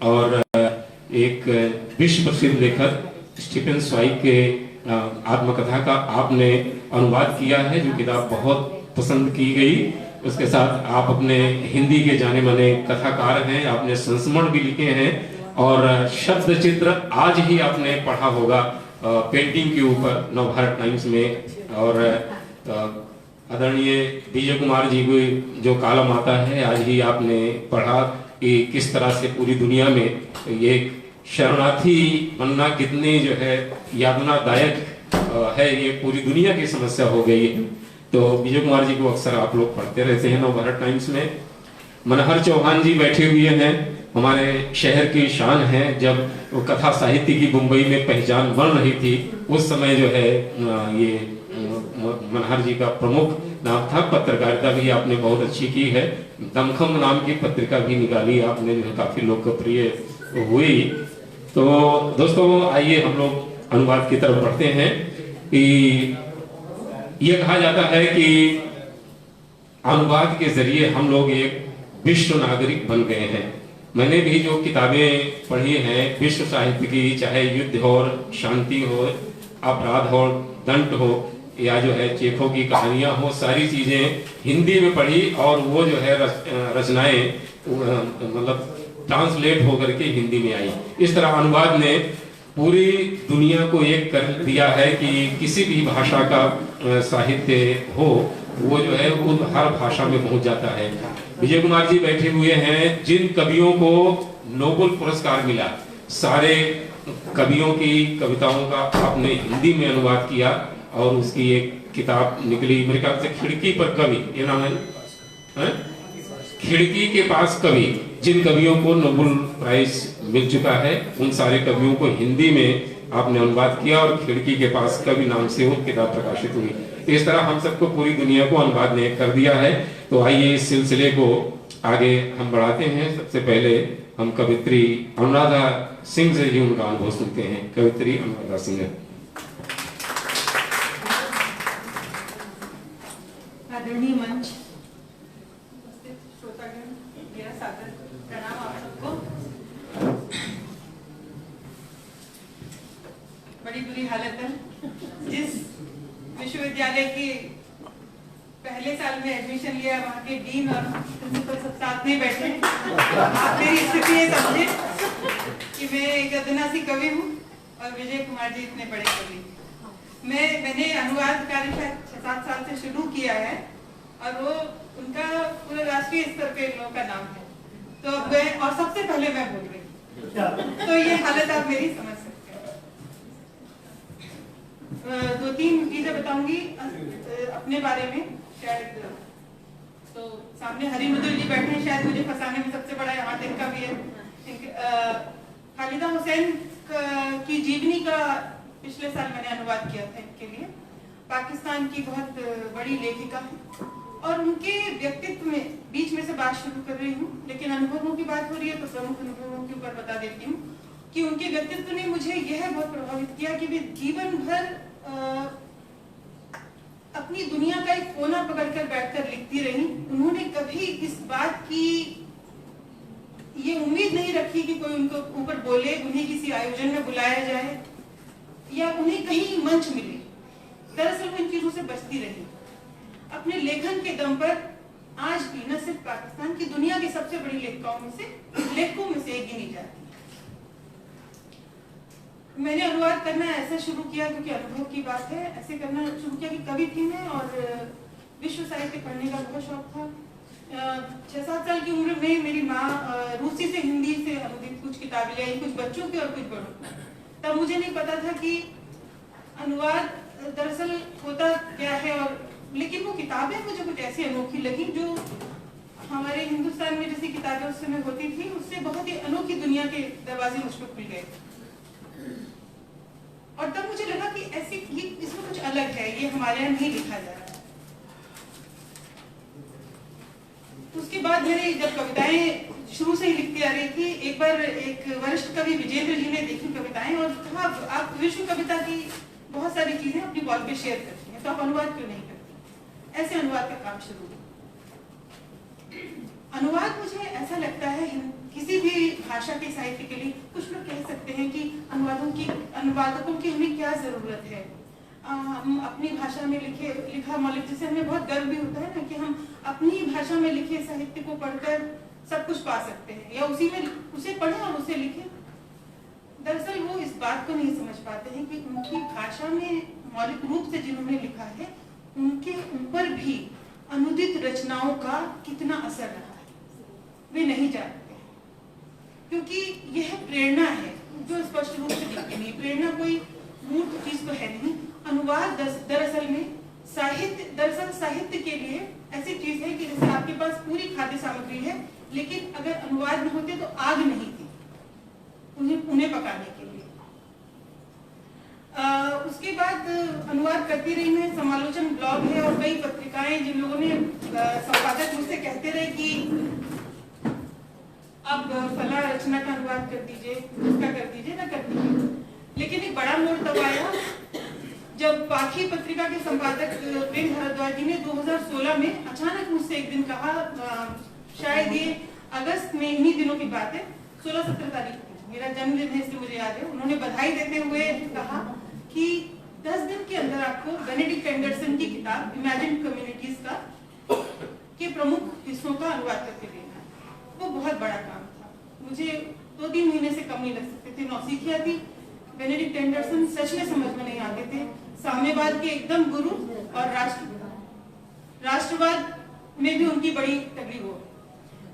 और एक विश्व प्रसिद्ध लेखक स्टीफन स्वाइग के आत्मकथा का आपने अनुवाद किया है, जो किताब बहुत पसंद की गई। उसके साथ आप अपने हिंदी के जाने माने कथाकार हैं, आपने संस्मरण भी लिखे हैं और शब्द चित्र आज ही आपने पढ़ा होगा पेंटिंग के ऊपर नवभारत टाइम्स में। और आदरणीय विजय कुमार जी को जो कालम आता है, आज ही आपने पढ़ा कि किस तरह से पूरी दुनिया में ये शरणार्थी बनना कितनी जो है यातनादायक है, ये पूरी दुनिया की समस्या हो गई है। तो विजय कुमार जी को अक्सर आप लोग पढ़ते रहते हैं नवभारत टाइम्स में। मनहर चौहान जी बैठे हुए हैं, हमारे शहर की शान है। जब वो कथा साहित्य की मुंबई में पहचान बन रही थी, उस समय जो है ये मनहर जी का प्रमुख नाम था। पत्रकारिता भी आपने बहुत अच्छी की है, दमखम नाम की पत्रिका भी निकाली आपने, जो काफी लोकप्रिय हुई। तो दोस्तों आइए हम लोग अनुवाद की तरफ बढ़ते हैं। कि यह कहा जाता है कि अनुवाद के जरिए हम लोग एक विश्व नागरिक बन गए हैं। मैंने भी जो किताबें पढ़ी हैं विश्व साहित्य की, चाहे युद्ध हो, शांति हो, अपराध हो, दंड हो, या जो है चेखों की कहानियां हो, सारी चीजें हिंदी में पढ़ी और वो जो है रचनाएं मतलब ट्रांसलेट होकर के हिंदी में आई। इस तरह अनुवाद ने पूरी दुनिया को एक कर दिया है कि किसी भी भाषा का साहित्य हो, वो जो है वो हर भाषा में पहुंच जाता है। विजय कुमार जी बैठे हुए हैं, जिन कवियों को नोबेल पुरस्कार मिला, सारे कवियों की कविताओं का आपने हिंदी में अनुवाद किया और उसकी एक किताब निकली, मेरे ख्याल से खिड़की पर कवि, ये नाम है, खिड़की के पास कवि। जिन कवियों को नोबेल प्राइज मिल चुका है, उन सारे कवियों को हिंदी में आपने अनुवाद किया और खिड़की के पास कवि नाम से वो किताब प्रकाशित हुई। तो इस तरह हम सबको पूरी दुनिया को अनुवाद ने कर दिया है। तो आइए इस सिलसिले को आगे हम बढ़ाते हैं। सबसे पहले हम कवित्री अनुराधा सिंह से ही उनका अनुभव सुनते हैं। कवित्री अनुराधा सिंह। आदरणीय मंच, श्रोतागण, मेरा सादर प्रणाम आप सबको। बड़ी बुरी हालत है। जिस विश्वविद्यालय के पहले साल में एडमिशन लिया, वहाँ के डीन और प्रिंसिपल सब साथ में बैठे हैं। आप मेरी स्थिति ये समझे कि मैं एक अदना सी कवि हूँ और विजय कुमार जी इतने बड़े कवि। मैंने अनुवाद कार्य शायद 6-7 साल से शुरू किया है और वो उनका पूरे राष्ट्रीय स्तर पे लोगों का नाम है। तो मैं और सबसे पहले मैं बोल रही हूँ, तो ये हालत आप मेरी समझ सकते हैं। 2-3 चीजें बताऊंगी अपने बारे में। शायद तो सामने हरिमधुर जी बैठे हैं, शायद मुझे फंसाने में सबसे बड़ा हाथ इनका भी है। खालिदा हुसैन की जीवनी का पिछले साल मैंने अनुवाद किया था इनके लिए। पाकिस्तान की बहुत बड़ी लेखिका है और उनके व्यक्तित्व में बीच में से बात शुरू कर रही हूँ, लेकिन अनुभवों की बात हो रही है तो प्रमुख अनुभवों के ऊपर बता देती हूँ कि उनके व्यक्तित्व ने मुझे यह बहुत प्रभावित किया कि वे जीवन भर अपनी दुनिया का एक कोना पकड़कर बैठकर लिखती रही। उन्होंने कभी इस बात की ये उम्मीद नहीं रखी कि कोई उनको ऊपर बोले, उन्हें किसी आयोजन में बुलाया जाए या उन्हें कहीं मंच मिले। दरअसल वो इन चीजों से बचती रही। अपने लेखन के दम पर आज भी न सिर्फ पाकिस्तान की, दुनिया की सबसे बड़ी लेखकों में से एक गिनी जाती है। मैंने अनुवाद करना ऐसा शुरू किया क्योंकि अनुभव की बात है। ऐसे करना शुरू किया कि कवि थी मैं और विश्व साहित्य पढ़ने का बहुत शौक था। 6-7 साल की उम्र में मेरी माँ रूसी से हिंदी से अनुदित कुछ किताबें लाई, कुछ बच्चों की और कुछ बड़ों। तब मुझे नहीं पता था कि अनुवाद दरअसल होता क्या है, और लेकिन वो किताबें मुझे कुछ ऐसी अनोखी लगी जो हमारे हिंदुस्तान में जैसी किताबें उस समय होती थी, उससे बहुत ही अनोखी दुनिया के दरवाजे मुझ पर खुल गए। और तब मुझे लगा कि ऐसे इसमें कुछ अलग है, ये हमारे यहाँ नहीं लिखा जा रहा है। उसके बाद मैंने जब कविताएं शुरू से ही लिखती आ रही थी, एक बार एक वरिष्ठ कवि विजेंद्र जी ने देखी कविताएं और कहा, आप विश्व कविता की बहुत सारी चीजें अपनी वॉल पे शेयर करती हैं, तो आप अनुवाद क्यों नहीं करती? ऐसे अनुवाद का काम शुरू हुआ। अनुवाद मुझे ऐसा लगता है किसी भी भाषा के साहित्य के लिए कुछ लोग कह सकते हैं कि अनुवादकों की हमें क्या जरूरत है। हम अपनी भाषा में लिखा मौलिक, जिसे हमें बहुत गर्व भी होता है ना कि हम अपनी भाषा में लिखे साहित्य को पढ़कर सब कुछ पा सकते हैं या उसे पढ़ें और उसे लिखें। दरअसल वो इस बात को नहीं समझ पाते हैं कि उनकी भाषा में मौलिक रूप से जिन्होंने लिखा है उनके ऊपर भी अनुदित रचनाओं का कितना असर रहा है, वे नहीं जानते हैं। क्योंकि यह प्रेरणा है जो स्पष्ट रूप से दिखती नहीं। प्रेरणा कोई मूर्त चीज तो है नहीं। अनुवाद दरअसल साहित्य के लिए ऐसी चीज है कि जैसे आपके पास पूरी खाद्य सामग्री है, लेकिन अगर अनुवाद न होते तो आग नहीं थी उन्हें पकाने के लिए। उसके बाद अनुवाद करती रही मैं। समालोचन ब्लॉग है और कई पत्रिकाएं, जिन लोगों ने संपादक मुझसे कहते रहे कि अब फला रचना का अनुवाद कर दीजिए, उसका कर दीजिए, ना कर दीजिए। लेकिन एक बड़ा मोड़ तब आया जब पाखी पत्रिका के संपादक प्रेम भारद्वाज जी ने 2016 में अचानक मुझसे एक दिन कहा, शायद ये अगस्त में, इन्हीं दिनों की बात है, 16-17 तारीख को मेरा जन्मदिन है इसलिए मुझे याद है। उन्होंने बधाई देते हुए कहा कि 10 दिन के अंदर आपको बेनेडिक्ट एंडरसन की किताब इमेजिन्ड कम्युनिटीज के प्रमुख हिस्सों का अनुवाद करके देना। वो बहुत बड़ा काम था, मुझे 2-3 महीने से कम नहीं लग सकते थे। नौसिखिया थी, बेनेडिक्ट एंडरसन सच में समझ में नहीं आते थे, साम्यवाद के एकदम गुरु और राष्ट्रवाद में भी उनकी बड़ी तगड़ी वो।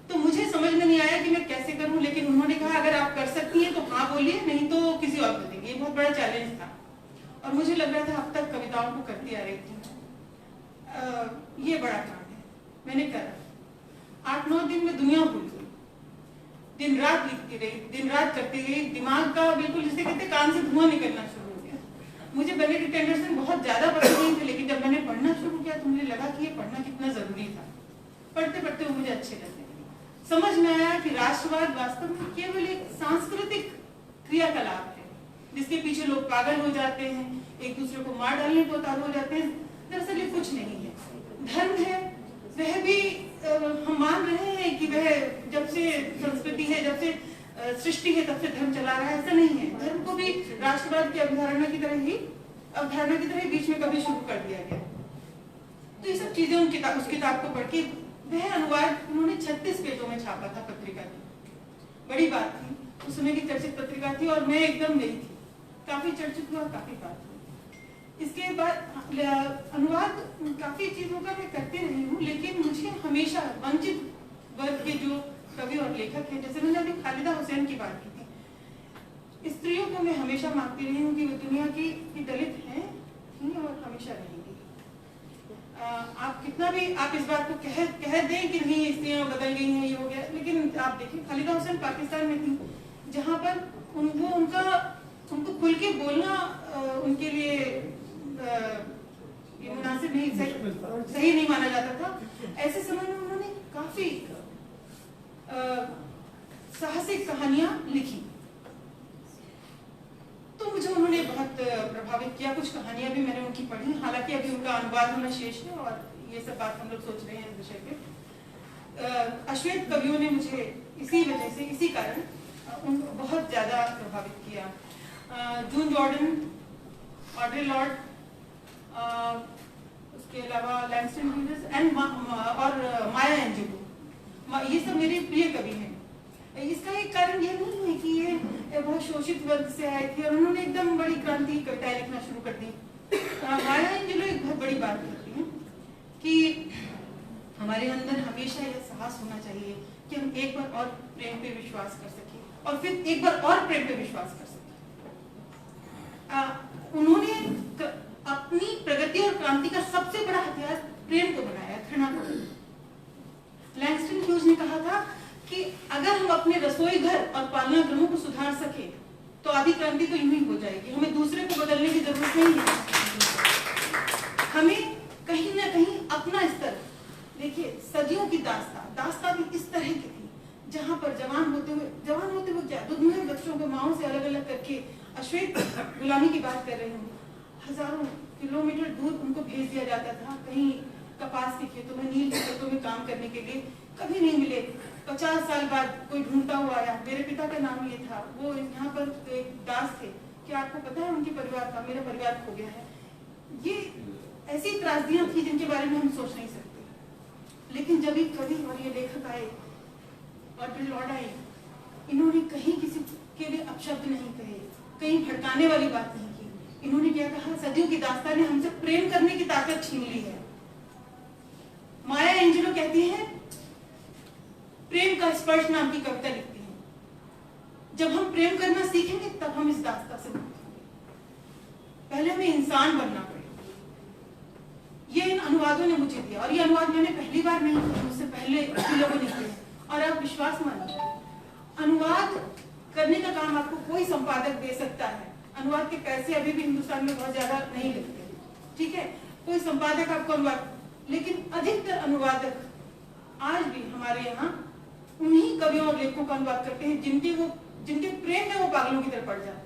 तो मुझे समझ में नहीं आया कि मैं कैसे करूं, लेकिन उन्होंने कहा अगर आप कर सकती हैं तो हाँ बोलिए, नहीं तो किसी और को देंगे। ये बहुत बड़ा चैलेंज था और मुझे लग रहा था अब तक कविताओं को करती आ रही थी। ये बड़ा काम है, मैंने करा। 8-9 दिन में दुनिया भूल गई, दिन रात लिखती रही, दिन रात करती गई। दिमाग का बिल्कुल जिसे कहते कान से धुआं निकलना शुरू हो गया। मुझे बेनेडिक्ट एंडरसन बहुत ज्यादा पसंद नहीं थे, लेकिन जब मैंने पढ़ना शुरू किया तो मुझे लगा कि ये पढ़ना कितना जरूरी था। पढ़ते पढ़ते वो मुझे अच्छे लगने लगे। समझ में आया कि राष्ट्रवाद वास्तव में केवल एक सांस्कृतिक क्रियाकलाप है जिसके पीछे लोग पागल हो जाते हैं, एक दूसरे को मार डालने को उतारू हो जाते हैं। दरअसल ये कुछ नहीं है। धर्म है, वह भी हम मान रहे हैं कि वह जब से संस्कृति है, जब से सृष्टि है, तब से धर्म चला रहा है, ऐसा नहीं है। धर्म को भी राष्ट्रवाद की अवधारणा की तरह बीच में कभी शुरू कर दिया गया। तो ये सब चीजें उस किताब को पढ़ के, वह अनुवाद उन्होंने 36 पेजों में छापा था पत्रिका की। बड़ी बात थी, उस समय की चर्चित पत्रिका थी और मैं एकदम नई थी। काफी चर्चित हुआ, काफी बात हुई। इसके बाद अनुवाद काफी चीजों का मैं करती रही हूँ, लेकिन मुझे हमेशा वंचित वर्ग के जो कवि और लेखक हैं, जैसे मैंने अभी खालिदा हुसैन की बात की थी, स्त्रियों को मैं हमेशा मानती रही हूँ कि वो दुनिया की दलित हैं, थी और हमेशा रहेंगी। आप कितना भी आप इस बात को कह दें कि नहीं स्त्रियां बदल गई हैं, ये हो गया, लेकिन आप देखिए खालिदा हुसैन पाकिस्तान में थी, जहाँ पर उनको खुल के बोलना उनके लिए ये मुनासिब नहीं, सही नहीं माना जाता था। ऐसे समय में उन्होंने काफी साहसिक कहानियां लिखी, तो मुझे उन्होंने बहुत प्रभावित किया। कुछ कहानियां भी मैंने उनकी पढ़ी, हालांकि अभी उनका अनुवाद होना शेष है और ये सब बात हम लोग सोच रहे हैं इस विषय पे। अश्वेत कवियों ने मुझे इसी वजह से, इसी कारण उनको बहुत ज्यादा प्रभावित किया। जून जॉर्डन, ऑड्रे लॉर्ड, उसके अलावा लैंगस्टन ह्यूजेस और माया एंजेलो, ये सब मेरे प्रिय कवि हैं। इसका एक कारण ये नहीं है कि ये बहुत शोषित वर्ग से आए थे और उन्होंने एकदम बड़ी क्रांति कविताएं लिखना शुरू कर दी। माया एंजेलो एक बहुत बड़ी बात करती हैं कि हमारे अंदर हमेशा यह साहस होना चाहिए कि हम एक बार और प्रेम पे विश्वास कर सकें और फिर एक बार और प्रेम पे विश्वास कर सकें। उन्होंने अपनी प्रगति और क्रांति का सबसे बड़ा हथियार प्रेम को बनाया, घृणा को। लैंगस्टन ह्यूज ने कहा था कि अगर हम अपने रसोई घर और पालना गृहों को सुधार सके तो आधी क्रांति तो यूं ही हो जाएगी। हमें दूसरे को बदलने की जरूरत नहीं है। हमें कहीं ना कहीं अपना स्तर, देखिए सदियों की दास्तां भी इस तरह की थी, जहां पर जवान होते हुए क्या दुनिया बच्चों को माओ से अलग अलग करके, अश्वेत गुलामी की बात कर रही हूँ, हजारों किलोमीटर दूर उनको भेज दिया जाता था, कहीं कपास के खेतों में, नील के खेतों में काम करने के लिए। कभी नहीं मिले 50 साल बाद कोई ढूंढता हुआ आया, मेरे पिता का नाम ये था, वो यहाँ पर एक दास थे, क्या आपको पता है उनके परिवार का, मेरा परिवार खो गया है। ये ऐसी त्रासदियां थी जिनके बारे में हम सोच नहीं सकते। लेकिन जब ये कवि और ये लेखक आए और लौट आए, इन्होंने कहीं किसी के लिए अपशब्द नहीं कहे, कहीं भड़काने वाली बात नहीं की। इन्होंने क्या कहा, सदियों की दास्तान ने हमसे प्रेम करने की ताकत छीन ली है। माया एंजेलो कहती है, प्रेम का स्पर्श नाम की कविता लिखती है, जब हम प्रेम करना सीखेंगे तब हम इस दास्तां से मुक्त होंगे। पहले हमें इंसान बनना पड़ेगा। ये इन अनुवादों ने मुझे दिया, और ये अनुवाद मैंने पहली बार नहीं किया, मुझसे पहले भी लोगों ने किए। और आप विश्वास मानिए, अनुवाद करने का काम आपको कोई संपादक दे सकता है। अनुवाद के पैसे अभी भी हिंदुस्तान में बहुत ज्यादा नहीं लगते, ठीक है, कोई संपादक आपको अनुवाद, लेकिन अधिकतर अनुवादक आज भी हमारे यहाँ उन्हीं कवियों और लेखकों का अनुवाद करते हैं जिनके प्रेम में वो पागलों की तरह पड़ जाते हैं।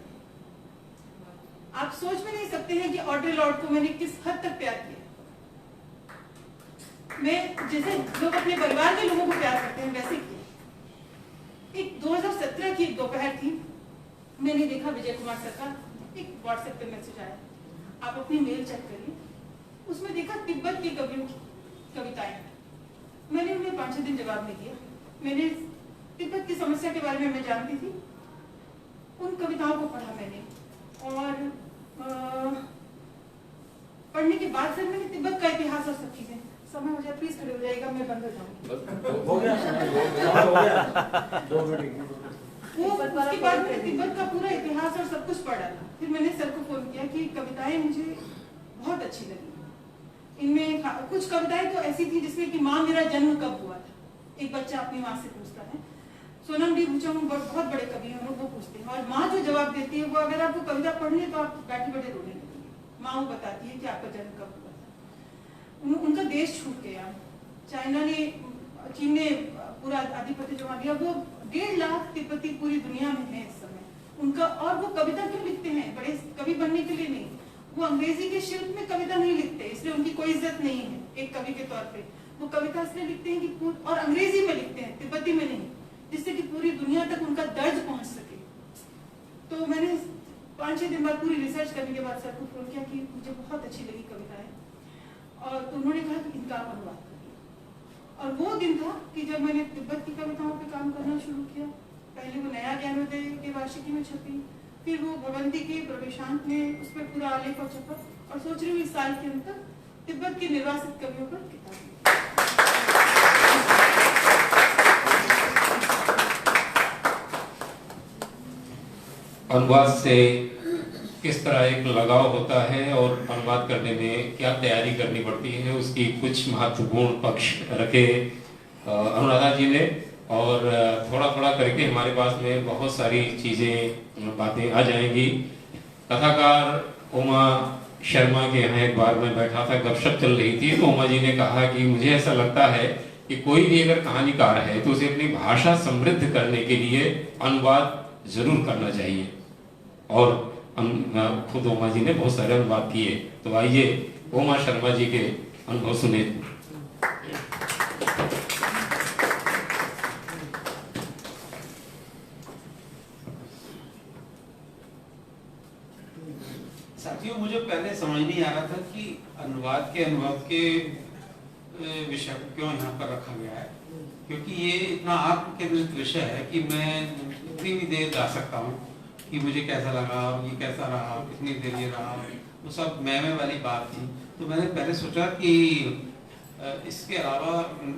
आप सोच में नहीं सकते हैं कि ऑड्रे लॉर्ड को मैंने किस हद तक प्यार किया। मैं जैसे लोग अपने परिवार के लोगों को प्यार करते हैं वैसे किया। एक 2017 की एक दोपहर थी, मैंने देखा विजय कुमार सर का एक व्हाट्सएप पे मैसेज आया, आप अपनी मेल चेक करिए। उसमें देखा तिब्बत के कवियों की कविताएं। मैंने उन्हें 5-6 दिन जवाब नहीं दिया। मैंने तिब्बत की समस्या के बारे में मैं जानती थी, उन कविताओं को पढ़ा मैंने, और पढ़ने के बाद फिर मैंने तिब्बत का इतिहास और सब चीजें, समय हो जाए प्लीज खड़े हो जाएगा, मैं बंद हो जाऊंगी। हो गया 2 मिनट। वो उसके बाद मैंने तिब्बत का पूरा इतिहास और सब कुछ पढ़ा था। फिर मैंने सर को फोन किया कि कविताएं मुझे बहुत अच्छी लगी। इनमें कुछ कविताएं तो ऐसी थी जिसमें कि माँ मेरा जन्म कब हुआ था, एक बच्चा अपनी माँ से पूछता है। सोनम डी भूचम बहुत बड़े कवि हैं, वो पूछते हैं, और माँ जो जवाब देती है वो अगर आपको कविता पढ़नी है तो आप बैठे बैठे रोने लगेंगे। माँ वो बताती है कि आपका जन्म कब हुआ था। उनका देश छूट गया, चाइना ने, चीन ने पूरा आधिपत्य जमा दिया। वो 1.5 लाख तिब्बती पूरी दुनिया में है इस समय उनका। और वो कविता क्यों लिखते हैं? बड़े कवि बनने के लिए नहीं, वो अंग्रेजी के शिल्प में कविता नहीं लिखते, इसलिए उनकी कोई इज्जत नहीं है एक कवि के तौर पे। वो कविता इसलिए लिखते हैं कि और अंग्रेजी में लिखते हैं, तिब्बती में नहीं, जिससे कि पूरी दुनिया तक उनका दर्द पहुंच सके। तो मैंने 5-6 दिन बाद पूरी रिसर्च करने के बाद सर को फोन किया कि मुझे बहुत अच्छी लगी कविताएं, और तो उन्होंने कहा कि इनका आप अनुवाद करिए। और वो दिन था कि जब मैंने तिब्बत की कविताओं पे काम करना शुरू किया। पहले वो नया ज्ञानोदय के वार्षिकी में छपी, फिर वो भगवंती के प्रवेशांत में उस पर पूरा आलेख और छपा, और सोच रही हूँ इस साल के अंत तक तिब्बत के निर्वासित कवियों पर किताब। अनुवाद से किस तरह एक लगाव होता है और अनुवाद करने में क्या तैयारी करनी पड़ती है, उसकी कुछ महत्वपूर्ण पक्ष रखे अनुराधा जी ने, और थोड़ा थोड़ा करके हमारे पास में बहुत सारी चीज़ें बातें आ जाएंगी। कथाकार उमा शर्मा के यहाँ एक बार मैं बैठा था, गपशप चल रही थी, तो उमा जी ने कहा कि मुझे ऐसा लगता है कि कोई भी अगर कहानीकार है तो उसे अपनी भाषा समृद्ध करने के लिए अनुवाद जरूर करना चाहिए। और खुद उमा जी ने बहुत सारे अनुवाद किए। तो आइए उमा शर्मा जी के अनुभव सुने। साथियों, मुझे पहले समझ नहीं आ रहा था कि अनुवाद के अनुभव के विषय को क्यों यहाँ पर रखा गया है, क्योंकि ये इतना आत्मकेंद्रित विषय है कि मैं इतनी भी देर गा सकता हूँ कि मुझे कैसा लगा, ये कैसा रहा, कितनी देर ये रहा, वो सब मैं वाली बात थी। तो मैंने पहले सोचा कि इसके अलावा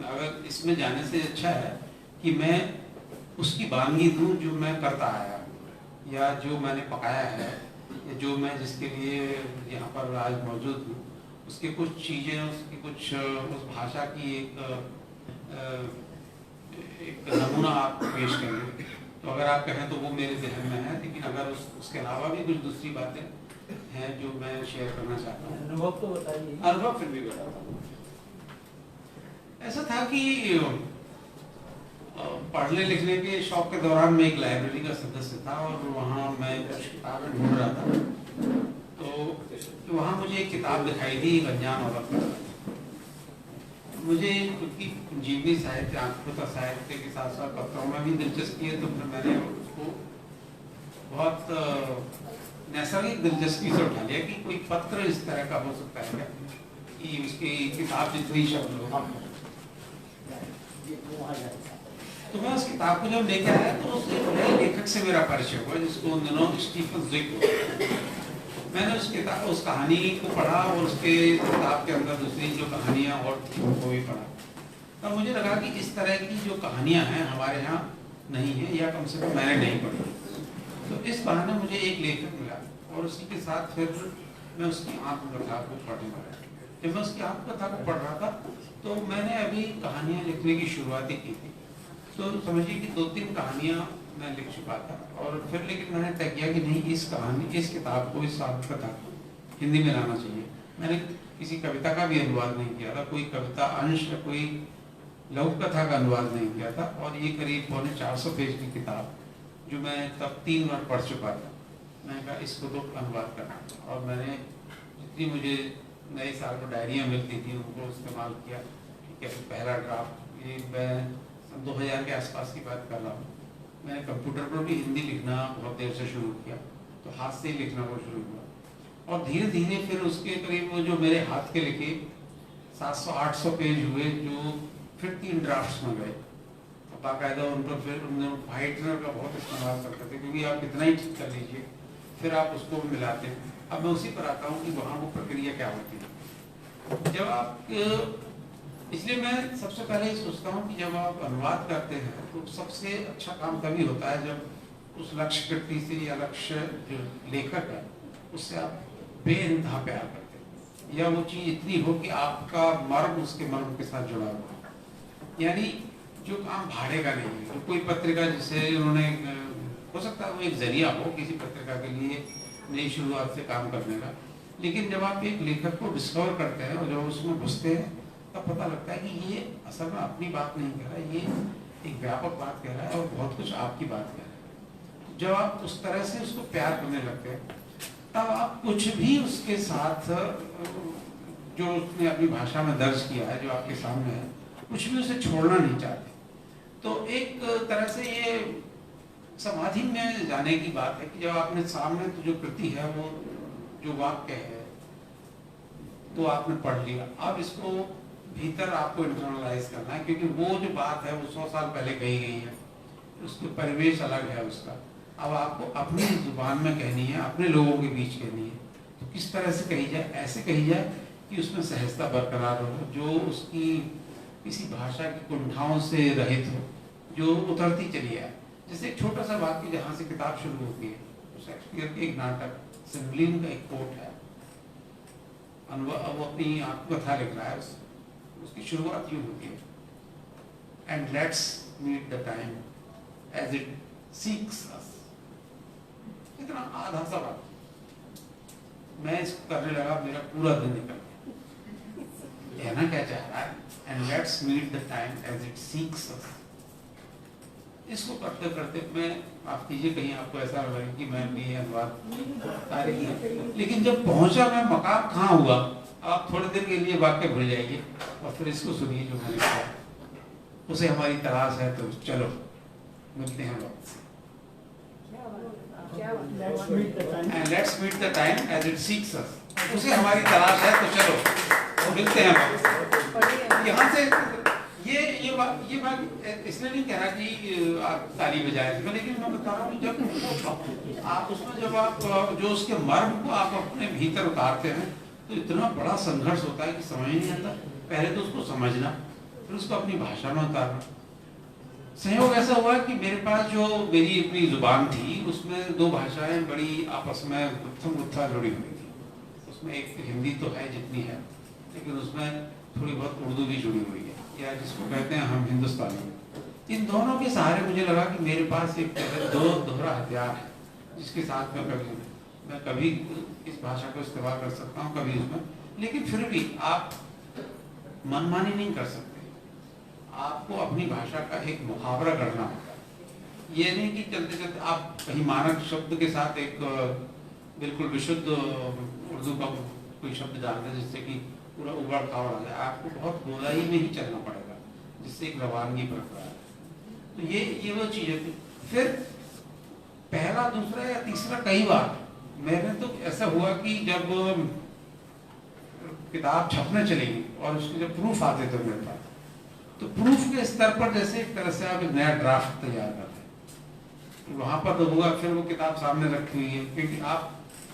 अगर इसमें जाने से अच्छा है कि मैं उसकी वानगी दूँ जो मैं करता आया हूँ, या जो मैंने पकाया है, या जो मैं जिसके लिए यहाँ पर आज मौजूद हूँ, उसकी कुछ चीज़ें, उसकी कुछ उस भाषा की एक नमूना आप पेश करेंगे। तो अगर आप कहें तो वो मेरे जहन में है, लेकिन अगर उसके अलावा भी कुछ दूसरी बातें हैं जो मैं शेयर करना चाहता हूँ। अनुभव तो बताइए। अनुभव फिर भी बताता हूँ। ऐसा था कि पढ़ने लिखने के शौक के दौरान मैं एक लाइब्रेरी का सदस्य था, और वहाँ मैं कुछ किताबें ढूंढ रहा था। तो वहाँ मुझे एक किताब दिखाई दी, अनजान औरत। मुझे क्योंकि जीवनी साहित्य, आत्मकथा साहित्य के साथ साथ पत्रों में भी दिलचस्पी है, तो फिर मैंने उसको बहुत नैसर्गिक दिलचस्पी से उठा लिया कि कोई पत्र इस तरह का हो सकता है क्या कि उसकी किताब जितनी शब्द हो। तो मैं उस किताब को जब लेकर आया तो उस नए लेखक से मेरा परिचय हुआ जिसको उन दिनों स्टीफन ज़्विग। मैंने उस कहानी को पढ़ा और उसके किताब के अंदर दूसरी जो कहानियाँ और थी उनको भी पढ़ा। तब मुझे लगा कि इस तरह की जो कहानियाँ हैं हमारे यहाँ नहीं है, या कम से कम मैंने नहीं पढ़ी। तो इस बहाने मुझे एक लेखक मिला और उसी के साथ फिर मैं उसकी आत्मकथा को पढ़ने लगा। जब मैं उसकी आत्मकथा को पढ़ रहा था तो मैंने अभी कहानियाँ लिखने की शुरुआत ही की थी। तो समझिए कि 2-3 कहानियाँ मैं लिख चुका था और फिर लेकिन मैंने तय किया कि नहीं, इस किताब को, इस आत्मकथा को हिंदी में लाना चाहिए। मैंने किसी कविता का भी अनुवाद नहीं किया था, कोई कविता अंश या कोई लघु कथा का अनुवाद नहीं किया था। और ये करीब 450 पेज की किताब जो मैं तब 3 बार पढ़ चुका था। मैंने कहा इसको तो अनुवाद करना, और मैंने जितनी मुझे नए साल को डायरियाँ मिलती थी उनको इस्तेमाल किया। ठीक है, पहला ड्राफ्ट ये मैं 2000 के आसपास की बात कर रहा हूँ। मैंने कंप्यूटर पर भी हिंदी लिखना बहुत देर से शुरू किया, तो हाथ से ही लिखना बहुत शुरू हुआ। और धीरे धीरे फिर उसके करीब जो मेरे हाथ के लिखे 700-800 पेज हुए, जो फिर 3 ड्राफ्ट्स में गए। बाकायदा उन पर फिर उन्होंने व्हाइटनर का बहुत इस्तेमाल करते थे, क्योंकि आप कितना ही ठीक कर लीजिए फिर आप उसको मिलाते हैं। अब मैं उसी पर आता हूँ कि वहाँ वो प्रक्रिया क्या होती है। जब आप इसलिए मैं सबसे पहले ये सोचता हूँ कि जब आप अनुवाद करते हैं तो सबसे अच्छा काम तभी होता है जब उस लक्ष्य कृति से या लक्ष्य जो लेखक है उससे आप बेइंतहा प्यार करते हैं, या वो चीज़ इतनी हो कि आपका मर्म उसके मर्म के साथ जुड़ा हुआ है। यानी जो काम भाड़े का नहीं है। तो कोई पत्रिका जिसे उन्होंने, हो सकता है वो एक जरिया हो किसी पत्रिका के लिए नई शुरुआत से काम करने का, लेकिन जब आप एक लेखक को डिस्कवर करते हैं और जब उसमें घुसते हैं तब पता लगता है कि ये असल में अपनी बात नहीं कह रहा है, ये एक व्यापक बात कह रहा है और बहुत कुछ आपकी बात कह रहा है। जब आप उस तरह से उसको प्यार करने लगते हैं तब आप कुछ भी उसके साथ जो उसने अपनी भाषा में दर्ज किया है, जो आपके सामने है, कुछ भी उसे छोड़ना नहीं चाहते। तो एक तरह से ये समाधि में जाने की बात है कि जब आपने सामने तो जो कृति है, वो जो वाक्य है तो आपने पढ़ लिया, अब इसको भीतर आपको इंटरनलाइज करना है, क्योंकि वो जो बात है वो 100 साल पहले कही गई है, उसके परिवेश अलग है उसका। अब आपको अपनी जुबान में कहनी है, अपने लोगों के बीच कहनी है। तो किस तरह से कही जाए? ऐसे कही जाए कि उसमें सहजता बरकरार हो, जो उसकी किसी भाषा की कुंठाओं से रहित हो, जो उतरती चली आए। जैसे एक छोटा सा वाक्य जहाँ से किताब शुरू होती है, शेक्सपियर के एक नाटक सिमलिन का एक कोट है, वो अपनी आत्मकथा लिख रहा है, उसकी शुरुआत यूँ होती है, and let's meet the time as it seeks us. इतना आधा सा वाक्य मैं इसको करने लगा, मेरा पूरा दिन निकल गया। कहना क्या चाह रहा है? And let's meet the time as it seeks us. इसको करते करते मैं, आप कीजिए कहीं आपको ऐसा लगे कि मैं भी अनुवाद तारीख है, लेकिन जब पहुंचा मैं मकाम कहाँ हुआ, आप थोड़ी देर के लिए वाक्य भूल जाइए और फिर इसको सुनिए जो मैंने कहा। उसे हमारी तलाश है तो चलो मिलते हैं वक्त। And let's meet the time as it seeks us. उसे हमारी तलाश है तो चलो मिलते हैं वक्त। यहाँ से ये बात इसलिए नहीं कह रहा कि आप ताली बजाए, लेकिन मैं बता रहा हूँ जब आप उसमें जब आप जो उसके मर्म को आप अपने भीतर उतारते हैं तो इतना बड़ा संघर्ष होता है कि समझ नहीं आता। पहले तो उसको समझना, फिर उसको अपनी भाषा में उतारना। संयोग ऐसा हुआ कि मेरे पास जो मेरी अपनी जुबान थी उसमें 2 भाषाएं बड़ी आपस में गुत्था जुड़ी हुई थी। उसमें एक हिंदी तो है जितनी है, लेकिन उसमें थोड़ी बहुत उर्दू भी जुड़ी हुई है, या जिसको कहते हैं हम हिंदुस्तानी। इन दोनों के सहारे मुझे लगा कि मेरे पास एक दोहरा हथियार है, जिसके साथ मैं कभी इस भाषा को इस्तेमाल कर सकता हूँ, कभी उसमें। लेकिन फिर भी आप मनमानी नहीं कर सकते, आपको अपनी भाषा का एक मुहावरा करना होगा। ये नहीं कि चलते चलते आप कहीं मानक शब्द के साथ एक बिल्कुल विशुद्ध उर्दू का कोई शब्द डाल दें, जिससे कि पूरा उबड़ खाबड़ आ जाए, आपको बहुत गोदाई में ही चलना पड़ेगा, जिससे एक रवानगी बरकरार है। तो ये वो चीज़ है। फिर पहला दूसरा या तीसरा कई बार मैंने तो ऐसा हुआ कि जब किताब छपने चलेगी और उसके जब प्रूफ आते थे मेरे पास, तो प्रूफ के स्तर पर जैसे एक तरह से आप एक नया ड्राफ्ट तैयार करते हैं, वहां पर तो हुआ, फिर वो किताब सामने रखी हुई है, क्योंकि आप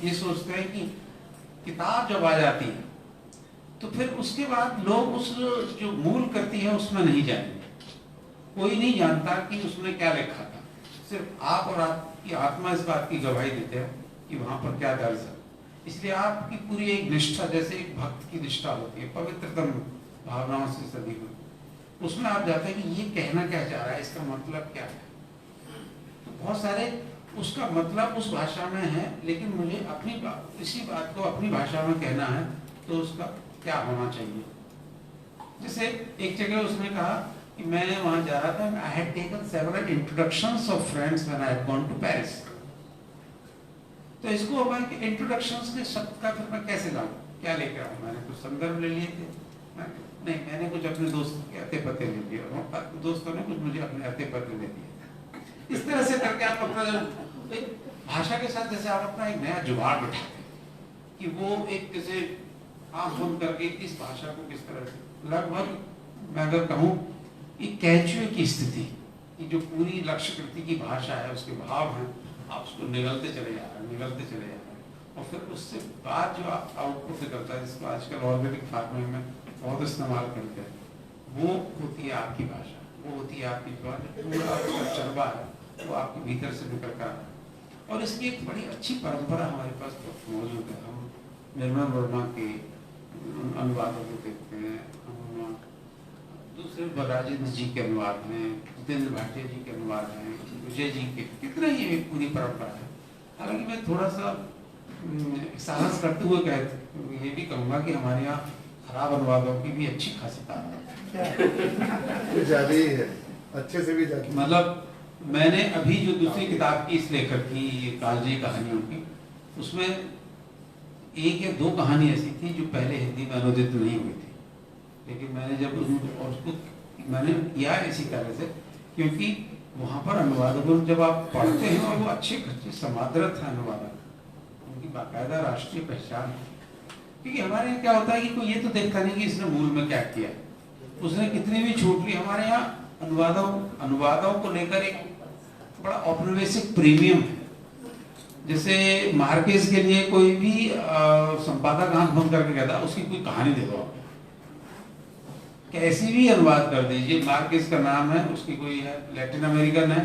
ये सोचते हैं कि किताब जब आ जाती है तो फिर उसके बाद लोग उस जो मूल करती है उसमें नहीं जाएंगे, कोई नहीं जानता कि उसने क्या लिखा था, सिर्फ आप और आपकी आत्मा इस बात की गवाही देते हैं कि वहां पर क्या दर्ज है। इसलिए आपकी पूरी एक निष्ठा, जैसे एक भक्त की निष्ठा होती है पवित्रतम भावनाओं से सदी हुई, उसमें आप जाते हैं कि ये कहना क्या चाह रहा है, इसका मतलब क्या है। तो बहुत सारे उसका मतलब उस भाषा में है, लेकिन मुझे अपनी इसी बात को अपनी भाषा में कहना है, तो उसका क्या होना चाहिए। जैसे एक जगह उसने कहा कि मैं वहां जा रहा था, I had taken several introductions of friends when I had gone to Paris. तो इसको मैं इंट्रोडक्शंस के शब्द का फिर मैं कैसे लाऊं, क्या लेकर आऊं। मैंने कुछ संदर्भ ले लिए थे, नहीं मैंने कुछ अपने दोस्त के अते पते ले दिए, दोस्तों ने कुछ मुझे अपने अते पते ले दिए। इस तरह से करके आप अपना भाषा के साथ जैसे आप अपना एक नया जुगाड़ बैठाते हैं कि वो एक जैसे आंख बंद करके इस भाषा को किस तरह से, लगभग मैं अगर कहूँ एक कैचुए की स्थिति कि जो पूरी लक्ष्य कृति की भाषा है, उसके भाव हैं, आप उसको निगलते चले जा रहे हैं, निगलते चले जा रहे हैं, और फिर उससे बाद जो आप आउटपुट निकलता है, जिसको आजकल ऑर्गेनिक फार्मिंग में बहुत इस्तेमाल करते हैं, वो होती है आपकी भाषा, वो होती है आपकी पूरा उसका चरबा है, वो आपके भीतर से निकल कर आता है। और इसकी एक बड़ी अच्छी परंपरा हमारे पास मौजूद है। हम निर्मल वर्मा के अनुवादों को देखते हैं, हम दूसरे राजेंद्र जी के अनुवाद हैं, जितेंद्र भाटिया जी के अनुवाद हैं, विजय जी के, कितना ये एक पूरी परंपरा है। हालांकि मैं थोड़ा सा साहस करते हुए ये भी कहूँगा कि हमारे यहाँ खराब अनुवादों की भी अच्छी खासी तादाद है, ज्यादा ही है, अच्छे से भी ज्यादा। मतलब मैंने अभी जो दूसरी किताब की इस लेखक की कालजयी कहानियों की, उसमें एक या दो कहानी ऐसी थी जो पहले हिंदी में अनुदित नहीं हुई थी, लेकिन मैंने जब उसको मैंने किया इसी तरह से, क्योंकि वहाँ पर अनुवादकों जब आप पढ़ते हैं और वो अच्छे समादरत है अनुवादक, उनकी बाकायदा राष्ट्रीय पहचान है। क्योंकि हमारे यहाँ क्या होता है कि कोई ये तो देखता नहीं कि इसने मूल में क्या किया, उसने कितनी भी छूट ली। हमारे यहाँ अनुवादों को लेकर एक बड़ा औपनिवेशिक प्रीमियम है। जैसे मार्केस के लिए कोई भी संपादक आंख बंद करके कहता उसकी कोई कहानी दे दो, कैसी भी अनुवाद कर दीजिए, मार्केस का नाम है, उसकी कोई है, लैटिन अमेरिकन है,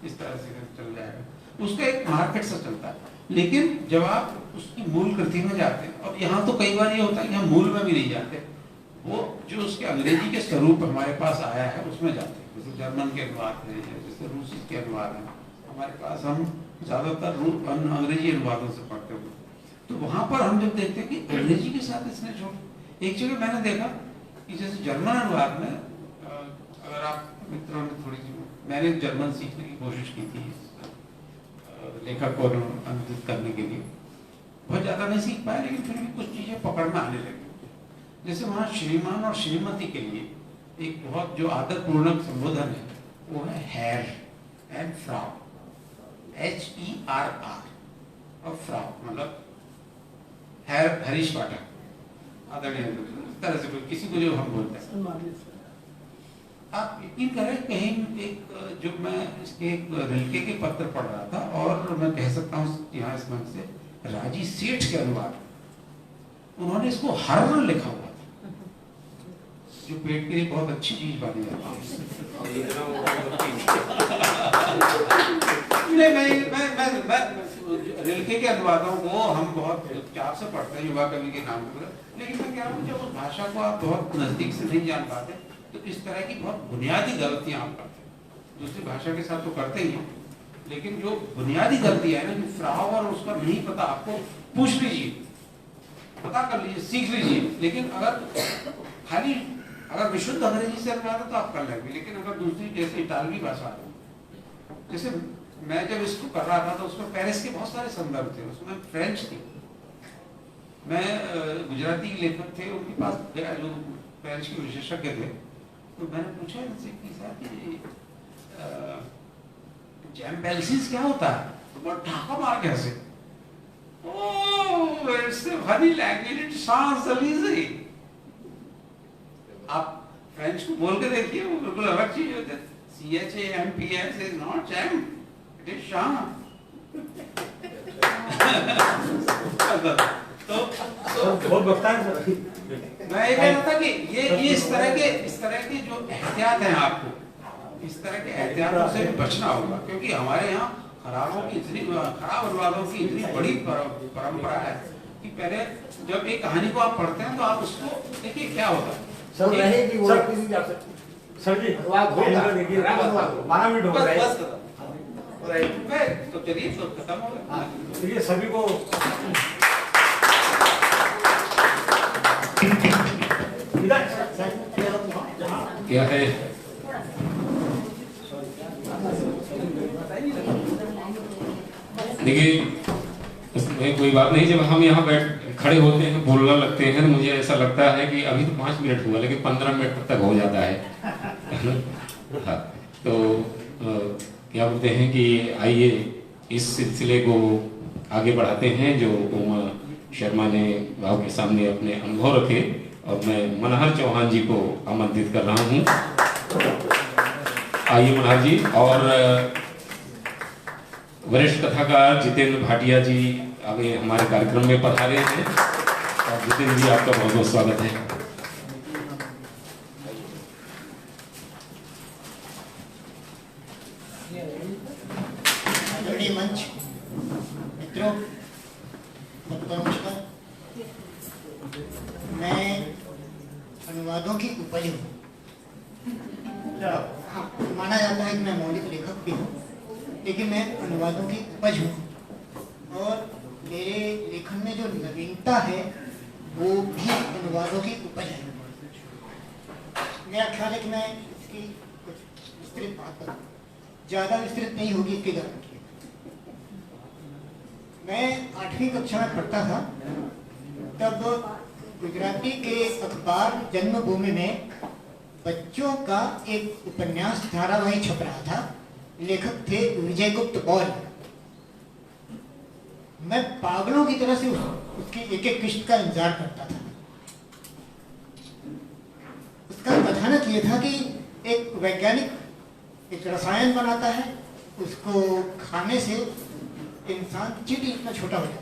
इस तरह से चल जाएगा, उसका एक मार्केट से चलता है। लेकिन जब आप उसकी मूल कृति में जाते हैं, और यहाँ तो कई बार ये होता है कि हम मूल में भी नहीं जाते, वो जो उसके अंग्रेजी के स्वरूप हमारे पास आया है उसमें जाते हैं। जैसे जर्मन के अनुवाद हैं, जैसे रूसी के अनुवाद हैं हमारे पास, हम ज्यादातर अंग्रेजी अनुवादों से पढ़ते हुए, तो वहां पर हम जब देखते हैं कि अंग्रेजी के साथ इसने छोड़, एक जगह मैंने देखा कि जैसे जर्मन अनुवाद में, अगर आप मित्रों ने थोड़ी सी, मैंने जर्मन सीखने की कोशिश की थी लेखक को अनुदित करने के लिए, बहुत ज्यादा नहीं सीख पाया, लेकिन फिर भी कुछ चीजें पकड़ में आने लगी। जैसे वहाँ श्रीमान और श्रीमती के लिए एक बहुत जो आदरपूर्वक संबोधन है वो है हैर एंड फ्राउ, HERR, और फ्राउ मतलब हैर हरीश पाठक आदरणीय, इस तरह से कोई किसी को जो हम बोलते हैं। आप यकीन करें कहीं एक जो मैं इसके एक रिल्के के पत्र पढ़ रहा था, और मैं कह सकता हूँ यहाँ इस मंच से, राजी सेठ के अनुवाद, उन्होंने इसको हर लिखा हुआ था, जो पेट के लिए बहुत अच्छी चीज मानी जाती है। रिल्के के अनुवादों को हम बहुत चाव से पढ़ते हैं, युवा कवि के नाम पर, लेकिन मैं कह रहा हूँ जब उस भाषा को आप बहुत नजदीक से नहीं जान पाते तो इस तरह की बहुत बुनियादी गलतियां आप करते हैं। दूसरी भाषा के साथ तो करते ही हैं, लेकिन जो बुनियादी गलती है ना, कि फ्राउ और उसका नहीं पता, आपको पूछ लीजिए, पता कर लीजिए, सीख लीजिए, लेकिन अगर विशुद्ध अंग्रेजी से अनुवाद है तो आप कर लेंगे, लेकिन अगर दूसरी जैसे इटालवी भाषा है, जैसे मैं जब इसको कर रहा था तो उसमें पेरिस के बहुत सारे संदर्भ थे, उसमें फ्रेंच थी, मैं गुजराती लेखक थे, उनके पास गया जो पेरिस के विशेषज्ञ थे, तो मैंने पूछा इनसे कि साहब ये जैम्बेल्सिस क्या होता है? तो मैं ढाका मार कैसे? Oh, it's a funny language, it sounds amazing. आप फ्रेंच को बोल के देखिए, वो बिल्कुल अलग चीज होती है। CHAMPS is not jam, it is sham। तो बहुत बकता है सर। मैं ये कह रहा था कि ये इस तरह के जो एहतियात हैं, आपको इस तरह के एहतियातों से बचना होगा, क्योंकि हमारे यहाँ खराब अनुवादों की इतनी बड़ी परंपरा है कि पहले जब एक कहानी को आप पढ़ते हैं तो आप उसको देखिए क्या होता है। सर रहेगी वो किसी जा सकती। सर जी देखिए 12 मिनट हो गए। तो चलिए तो खत्म हो गया। देखिए सभी को क्या है, देखिए इसमें कोई बात नहीं। जब हम यहाँ खड़े होते हैं, बोलना लगते हैं, तो मुझे ऐसा लगता है कि अभी तो 5 मिनट हुआ, लेकिन 15 मिनट तक हो जाता है। हाँ, तो क्या बोलते हैं कि आइए इस सिलसिले को आगे बढ़ाते हैं जो उमा शर्मा ने आपके सामने अपने अनुभव रखे, और मैं मनहर चौहान जी को आमंत्रित कर रहा हूँ। आइए मनहर जी। और वरिष्ठ कथाकार जितेंद्र भाटिया जी अभी हमारे कार्यक्रम में पधारे हैं, और जितेंद्र जी आपका बहुत बहुत स्वागत है। मंच मित्रों, नमस्कार। मैं अनुवादों की उपज हूँ। हाँ, माना जाता है कि मैं मौलिक लेखक भी हूँ, लेकिन मैं अनुवादों की उपज हूँ, और मेरे लेखन में जो नवीनता है वो भी अनुवादों की उपज है। मेरा ख्याल है कि मैं इसकी कुछ विस्तृत बात करूँ, ज़्यादा विस्तृत नहीं होगी इसकी गारंटी। मैं 8वीं कक्षा में पढ़ता था, तब गुजराती के अखबार जन्मभूमि में बच्चों का एक उपन्यास धारावाही छप रहा था। लेखक थे विजय गुप्त बौल। मैं पागलों की तरह से उसकी एक एक किस्त का इंतजार करता था। उसका कथानक ये था कि एक वैज्ञानिक एक रसायन बनाता है, उसको खाने से इंसान चींटी इतना छोटा हो जाता है।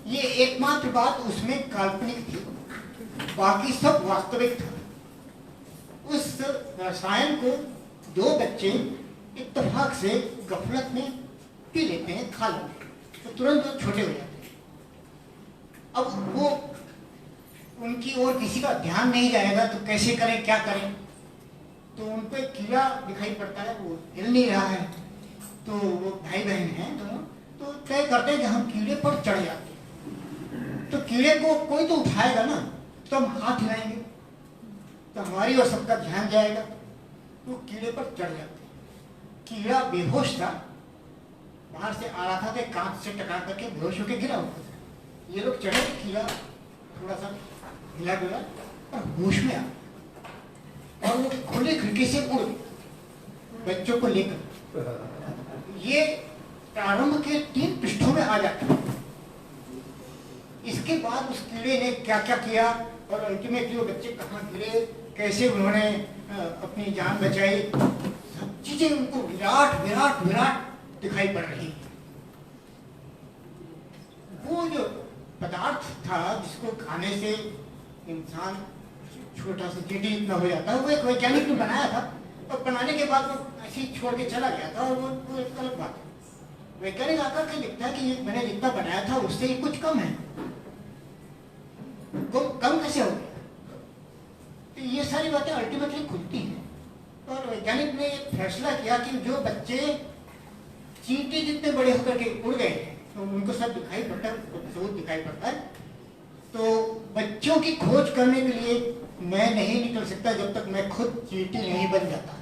ये एकमात्र बात उसमें काल्पनिक थी, बाकी सब वास्तविक था। उस रसायन को 2 बच्चे इत्तेफाक से गफलत में पी लेते हैं, खा लेते हैं, तो तुरंत वो छोटे हो जाते हैं। अब वो उनकी ओर किसी का ध्यान नहीं जाएगा तो कैसे करें, क्या करें। तो उनको एक कीड़ा दिखाई पड़ता है, वो हिल नहीं रहा है, तो वो भाई बहन हैं दोनों, तो तय करते हैं कि हम कीड़े पर चढ़ जाते हैं। तो कीड़े को कोई तो उठाएगा ना, तो हम हाथ हिलाएंगे, तो हमारी और सबका ध्यान जाएगा। तो कीड़े पर चढ़ जाते हैं। कीड़ा बेहोश था, बाहर से आ रहा था, तो कांच से टकरा करके बेहोश होकर गिरा हुआ था। ये लोग चढ़े, कीड़ा थोड़ा सा हिला डुला और होश में आ, और वो खुले खिड़की से उड़ बच्चों को लेकर। ये प्रारंभ के 3 पृष्ठों में आ जाता है। इसके बाद उस कीड़े ने क्या क्या किया, और अल्टीमेटली वो बच्चे कहाँ गिरे, कैसे उन्होंने अपनी जान बचाई, सब चीजें उनको विराट विराट विराट दिखाई पड़ रही। वो जो पदार्थ था जिसको खाने से इंसान छोटा सा चींटी इतना हो जाता है, वो एक वैज्ञानिक ने बनाया था, और बनाने के बाद वो ऐसे ही छोड़ के चला गया था। और वो एक अलग बात है। वैज्ञानिक आकर के लिखता है कि मैंने जितना बनाया था उससे ही कुछ कम है। कम कैसे हो गया? तो ये सारी बातें अल्टीमेटली खुलती हैं। और वैज्ञानिक ने फैसला किया कि जो बच्चे चींटी जितने बड़े होकर के उड़ गए हैं, तो उनको सब दिखाई पड़ता है, सबूत दिखाई पड़ता है। तो बच्चों की खोज करने के लिए मैं नहीं निकल सकता जब तक मैं खुद चींटी नहीं बन जाता।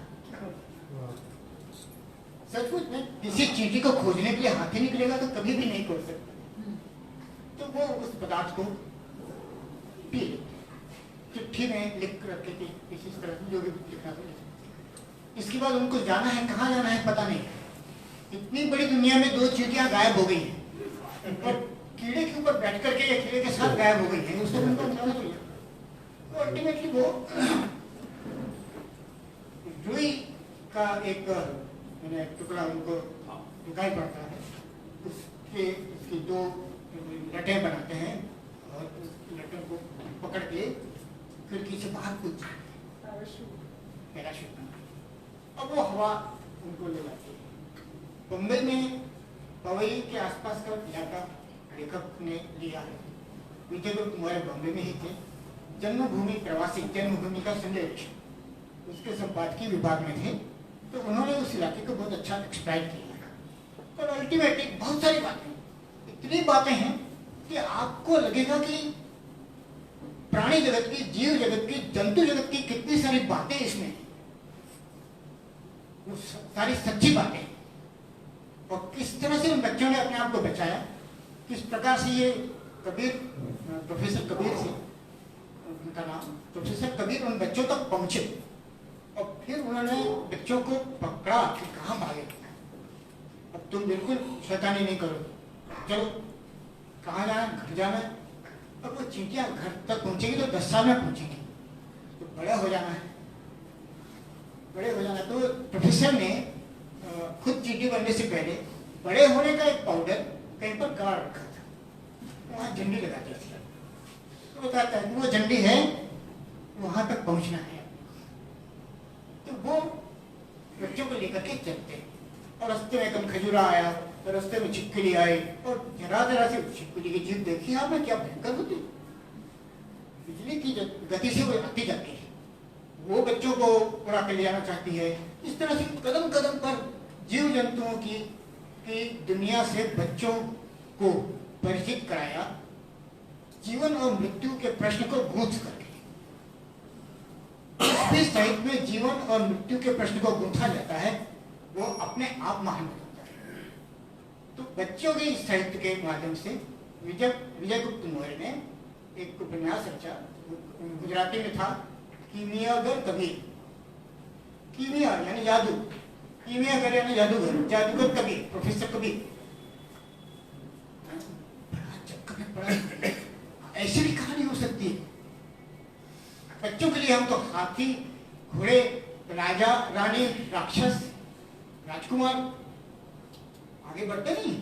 सचमुच में किसी चींटी को खोजने के लिए हाथी निकलेगा तो कभी भी नहीं खोज सकता। तो वो उस पदार्थ को पी लेते हैं। चिट्ठी में लिख कर रखे थे इसी तरह से जो भी लिखना था। इसके बाद उनको जाना है, कहाँ जाना है पता नहीं। इतनी बड़ी दुनिया में 2 चींटियां गायब हो गई हैं और कीड़े के ऊपर बैठ करके या कीड़े के साथ गायब हो गई हैं, उसको उनको जाना चाहिए। तो अल्टीमेटली वो रुई का एक टुकड़ा उनको दिखाई पड़ता है, उसकी 2 लटें बनाते हैं और उस लटों को पकड़ के खिड़की से बाहर कूद जाते हैं, पैराशूट बनाते। अब वो हवा उनको ले जाती है। मुंबई में पवई के आसपास का इलाका लेखक ने लिया है। विजय गुप्त मौर्य बॉम्बे में ही थे। जन्मभूमि प्रवासी जन्मभूमि का संदेश उसके संपादकीय विभाग में थे, तो उन्होंने उस इलाके को बहुत अच्छा एक्सप्लाइट किया। और अल्टीमेटली बहुत सारी बातें, इतनी बातें हैं कि आपको लगेगा कि प्राणी जगत की, जीव जगत की, जंतु जगत की कितनी सारी बातें इसमें, वो सारी सच्ची बातें। और किस तरह से उन बच्चों ने अपने आप को बचाया, किस प्रकार से ये कबीर, प्रोफेसर कबीर से उनका नाम, प्रोफेसर कबीर उन बच्चों तक पहुंचे और फिर उन्होंने बच्चों को पकड़ा कि कहाँ भागे, अब तुम बिल्कुल शैतानी नहीं करो, चलो कहाँ जाना, घर जाना। अब वो चींटियां घर तक पहुंचेगी तो 10 साल में पहुंचेगी, तो बड़े हो जाना है, बड़े हो जाना। तो प्रोफेसर ने खुद चींटी बनने से पहले बड़े होने का एक पाउडर कहीं पर गाड़ रखा था, वहाँ झंडी लगाते थे। तो बताता है वो झंडी है, वहां तक पहुंचना है। तो वो बच्चों को लेकर के चलते और रास्ते में कम खजूरा आया, तो रास्ते में छिपकली आई और जरा से छिपकली की जीभ देखी आपने, क्या भयंकर होती, बिजली की गति से वो आती जाती है, वो बच्चों को उड़ा के ले जाना चाहती है। इस तरह से कदम कदम पर जीव जंतुओं की दुनिया से बच्चों को परिचित कराया, जीवन और मृत्यु के प्रश्न को गूंथ करके। जिस साहित्य में जीवन और मृत्यु के प्रश्न को गूंथा जाता है वो अपने आप महान बनता है। तो बच्चों के इस साहित्य के माध्यम से विजय गुप्त मौर्य ने एक उपन्यास रचा, गुजराती में था, कीमियागर कबीर। कीमिया यानी जादू, कीमियागर यानी जादूगर, जादूगर कबीर, प्रोफेसर कबीर। बड़ा चक्कर में पड़ा, ऐसी भी कहानी हो सकती है। बच्चों के लिए हम तो हाथी, घोड़े, राजा, रानी, राक्षस, राजकुमार आगे बढ़ते नहीं।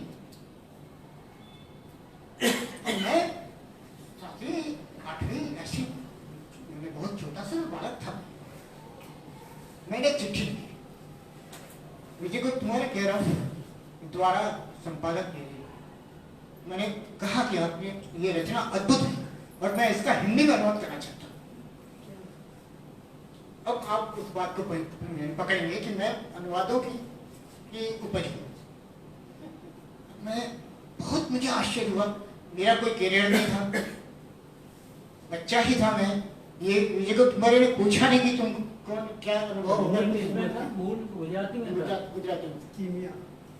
मैं 7वीं 8वीं ऐसी, मैं बहुत छोटा सा बालक था, मैंने चिट्ठी लिखी विजय गुप्त मौर्य केरफ द्वारा संपादक दे दी। मैंने कहा कि आपने ये रचना अद्भुत है और मैं इसका हिंदी में अनुवाद करना चाहता हूँ। अब आप उस बात को पकड़ेंगे कि मैं अनुवादों की उपज हूँ। मैं बहुत, मुझे आश्चर्य हुआ, मेरा कोई करियर नहीं था, बच्चा ही था मैं। ये विजय गुप्त मौर्य ने पूछा नहीं कि तुम कौन, क्या अनुभव होगा, गुजराती में।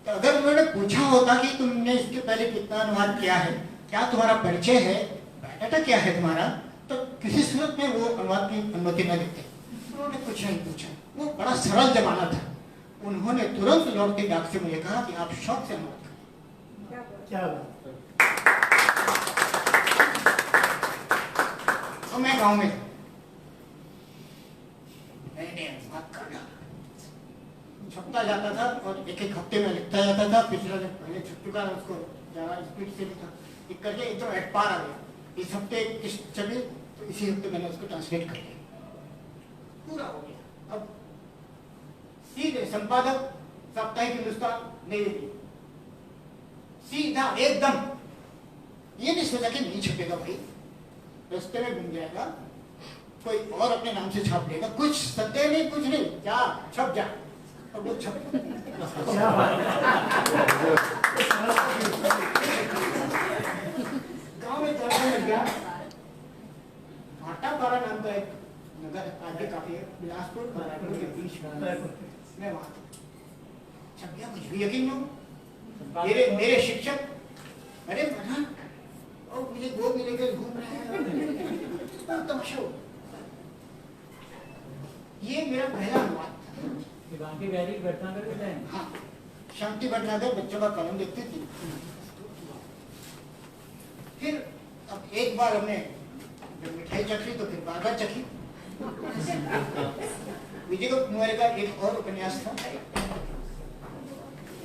तो अगर उन्होंने पूछा होता कि तुमने इसके पहले कितना अनुवाद किया है, क्या तुम्हारा परिचय है, बायोडाटा क्या है तुम्हारा, तो किसी सूरत में वो अनुवाद की अनुमति न देते। उन्होंने कुछ नहीं पूछा, वो बड़ा सरल जमाना था। उन्होंने तुरंत लौट के डाक से मुझे कहा कि आप शौक से अनुवाद करें। क्या तो मैं गाँव में मैंने अनुवाद करना छपता जाता था और एक हफ्ते में लिखता जाता था। पिछला दिन पहले छप चुका, उसको ज़्यादा स्पीड से लिखा, लिख करके एकदम एट पार आ गया। इस हफ्ते किस्त चली तो इसी हफ्ते मैंने उसको ट्रांसलेट कर लिया, पूरा हो गया। अब सीधे संपादक साप्ताहिक हिंदुस्तान नई दिल्ली, सीधा एकदम, ये नहीं सोचा कि नहीं छपेगा भाई, रास्ते में घूम जाएगा, कोई और अपने नाम से छाप देगा, कुछ सत्य नहीं, कुछ नहीं, जा छप जा। अब वो छप गाँव में चलने लग गया। भाटापारा नाम का एक नगर आगे काफी है, बिलासपुर बराबर के बीच में, वहां छप गया। मुझे भी यकीन नहीं, मेरे शिक्षक, अरे मना, और मुझे गोद में लेकर घूम रहे हैं, तो तमाशा हो। ये मेरा पहला अनुवाद था। हाँ, शांति भटनागर बच्चों का कॉलम लिखती थी। फिर अब एक बार हमने जब मिठाई चखी तो फिर बार बार चखी। विजय गुप्त मौर्य का एक और उपन्यास था,